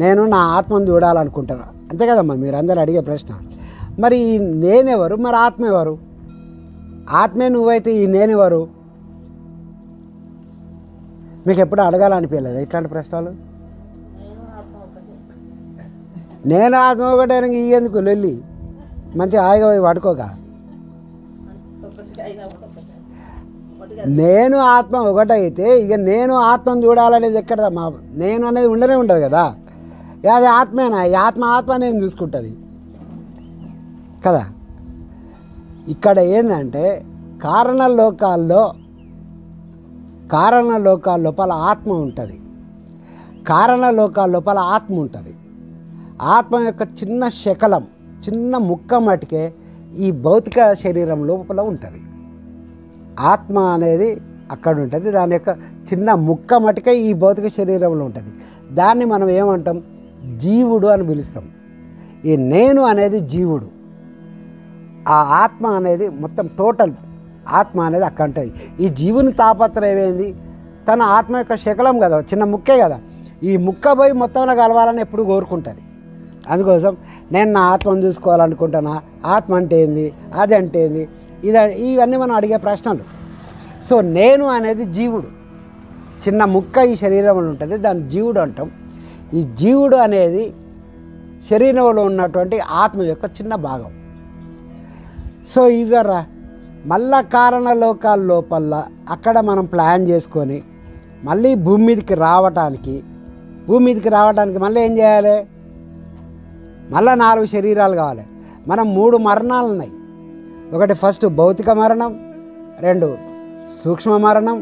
A: నేను నా ఆత్మను చూడాలనుకుంటున్నా, అంతే కదమ్మా మీరు అందరూ అడిగే ప్రశ్న. మరి ఈ నేనెవరు? మరి ఆత్మ ఎవరు? ఆత్మే నువ్వైతే ఈ నేనెవరు? మీకు ఎప్పుడు అడగాలనిపించలేదు ఇట్లాంటి ప్రశ్నలు? నేను ఆత్మ ఒకటే ఎందుకు వెళ్ళి మంచిగా హాయిగా పోయి పడుకోక. నేను ఆత్మ ఒకటైతే ఇక నేను ఆత్మను చూడాలనేది ఎక్కడ? మా నేను అనేది ఉండనే ఉండదు కదా. అది ఆత్మేనా? ఈ ఆత్మ నేను చూసుకుంటుంది కదా. ఇక్కడ ఏంటంటే కారణ లోకాల లోపల ఆత్మ ఉంటుంది. కారణ లోకాల లోపల ఆత్మ ఉంటుంది. ఆత్మ యొక్క చిన్న శకలం, చిన్న ముక్క మటుకే ఈ భౌతిక శరీరం లోపల ఉంటుంది. ఆత్మ అనేది అక్కడ ఉంటుంది. దాని యొక్క చిన్న ముక్క మటుకే ఈ భౌతిక శరీరంలో ఉంటుంది. దాన్ని మనం ఏమంటాం? జీవుడు అని పిలుస్తాం. ఈ నేను అనేది జీవుడు. ఆ ఆత్మ అనేది మొత్తం టోటల్ ఆత్మ అనేది అక్కడ ఉంటుంది. ఈ జీవుని తాపత్రయం ఏంది? తన ఆత్మ యొక్క శకలం కదా, చిన్న ముక్కే కదా. ఈ ముక్క పోయి మొత్తంలో కలవాలని ఎప్పుడు కోరుకుంటుంది. అందుకోసం నేను నా ఆత్మను చూసుకోవాలనుకుంటున్నా. ఆత్మ అంటే ఏంది, అది అంటే ఏంది, ఇవన్నీ మనం అడిగే ప్రశ్నలు. సో నేను అనేది జీవుడు, చిన్న ముక్క ఈ శరీరంలో ఉంటుంది, దాన్ని జీవుడు అంటాం. ఈ జీవుడు అనేది శరీరంలో ఉన్నటువంటి ఆత్మ యొక్క చిన్న భాగం. సో ఇవరా మళ్ళా కారణ లోకాల లోపల అక్కడ మనం ప్లాన్ చేసుకొని మళ్ళీ భూమి మీదకి రావటానికి మళ్ళీ ఏం చేయాలి? మళ్ళీ 4 శరీరాలు కావాలి. మనం 3 మరణాలు ఉన్నాయి. ఒకటి ఫస్ట్ భౌతిక మరణం, 2 సూక్ష్మ మరణం,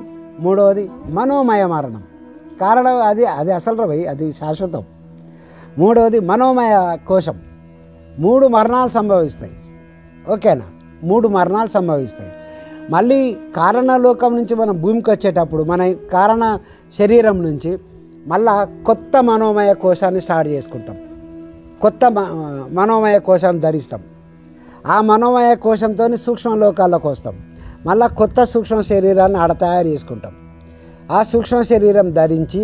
A: 3వది మనోమయ మరణం. కారణం అది అసలు రవి, అది శాశ్వతం. 3వది మనోమయ కోశం. 3 మరణాలు సంభవిస్తాయి. ఓకేనా? 3 మరణాలు సంభవిస్తాయి. మళ్ళీ కారణలోకం నుంచి మనం భూమికి వచ్చేటప్పుడు మన కారణ శరీరం నుంచి మళ్ళా కొత్త మనోమయ కోశాన్ని స్టార్ట్ చేసుకుంటాం. కొత్త మనోమయ కోశాన్ని ధరిస్తాం. ఆ మనోమయ కోశంతో సూక్ష్మ లోకాల్లోకి వస్తాం. మళ్ళీ కొత్త సూక్ష్మ శరీరాన్ని ఆడ తయారు చేసుకుంటాం. ఆ సూక్ష్మ శరీరం ధరించి,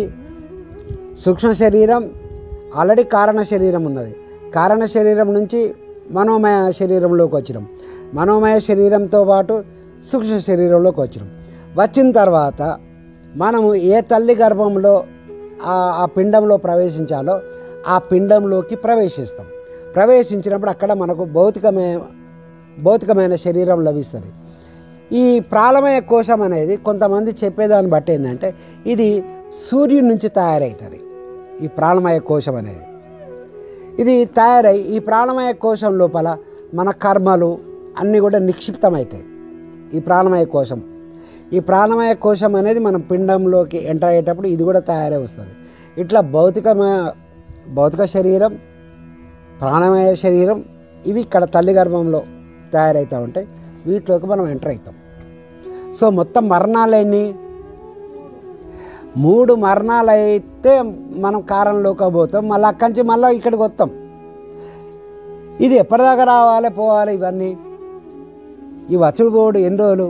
A: సూక్ష్మ శరీరం ఆల్రెడీ కారణ శరీరం ఉన్నది, కారణ శరీరం నుంచి మనోమయ శరీరంలోకి వచ్చినాం, మనోమయ శరీరంతో పాటు సూక్ష్మ శరీరంలోకి వచ్చినాం. వచ్చిన తర్వాత మనము ఏ తల్లి గర్భంలో ఆ పిండంలో ప్రవేశించాలో ఆ పిండంలోకి ప్రవేశిస్తాం. ప్రవేశించినప్పుడు అక్కడ మనకు భౌతికమైన శరీరం లభిస్తుంది. ఈ ప్రాణమయ కోశం అనేది కొంతమంది చెప్పేదాన్ని బట్టి ఏంటంటే ఇది సూర్యుడి నుంచి తయారవుతుంది. ఈ ప్రాణమయ కోశం అనేది ఇది తయారై ఈ ప్రాణమయ కోశం లోపల మన కర్మలు అన్నీ కూడా నిక్షిప్తమవుతాయి. ఈ ప్రాణమయ కోశం, ఈ ప్రాణమయ కోశం అనేది మనం పిండంలోకి ఎంటర్ అయ్యేటప్పుడు ఇది కూడా తయారై వస్తుంది. ఇట్లా భౌతిక శరీరం, ప్రాణమయ శరీరం ఇవి ఇక్కడ తల్లి గర్భంలో తయారవుతూ ఉంటాయి. వీటిలోకి మనం ఎంటర్ అవుతాం. సో మొత్తం మరణాలు ఎన్ని? 3 మరణాలు అయితే మనం కారణంలోకి పోతాం. మళ్ళీ అక్కడి నుంచి మళ్ళీ ఇక్కడికి వస్తాం. ఇది ఎప్పటిదాకా రావాలి పోవాలి? ఇవన్నీ ఈ వచ్చుడు పోడు ఎన్ని రోజులు?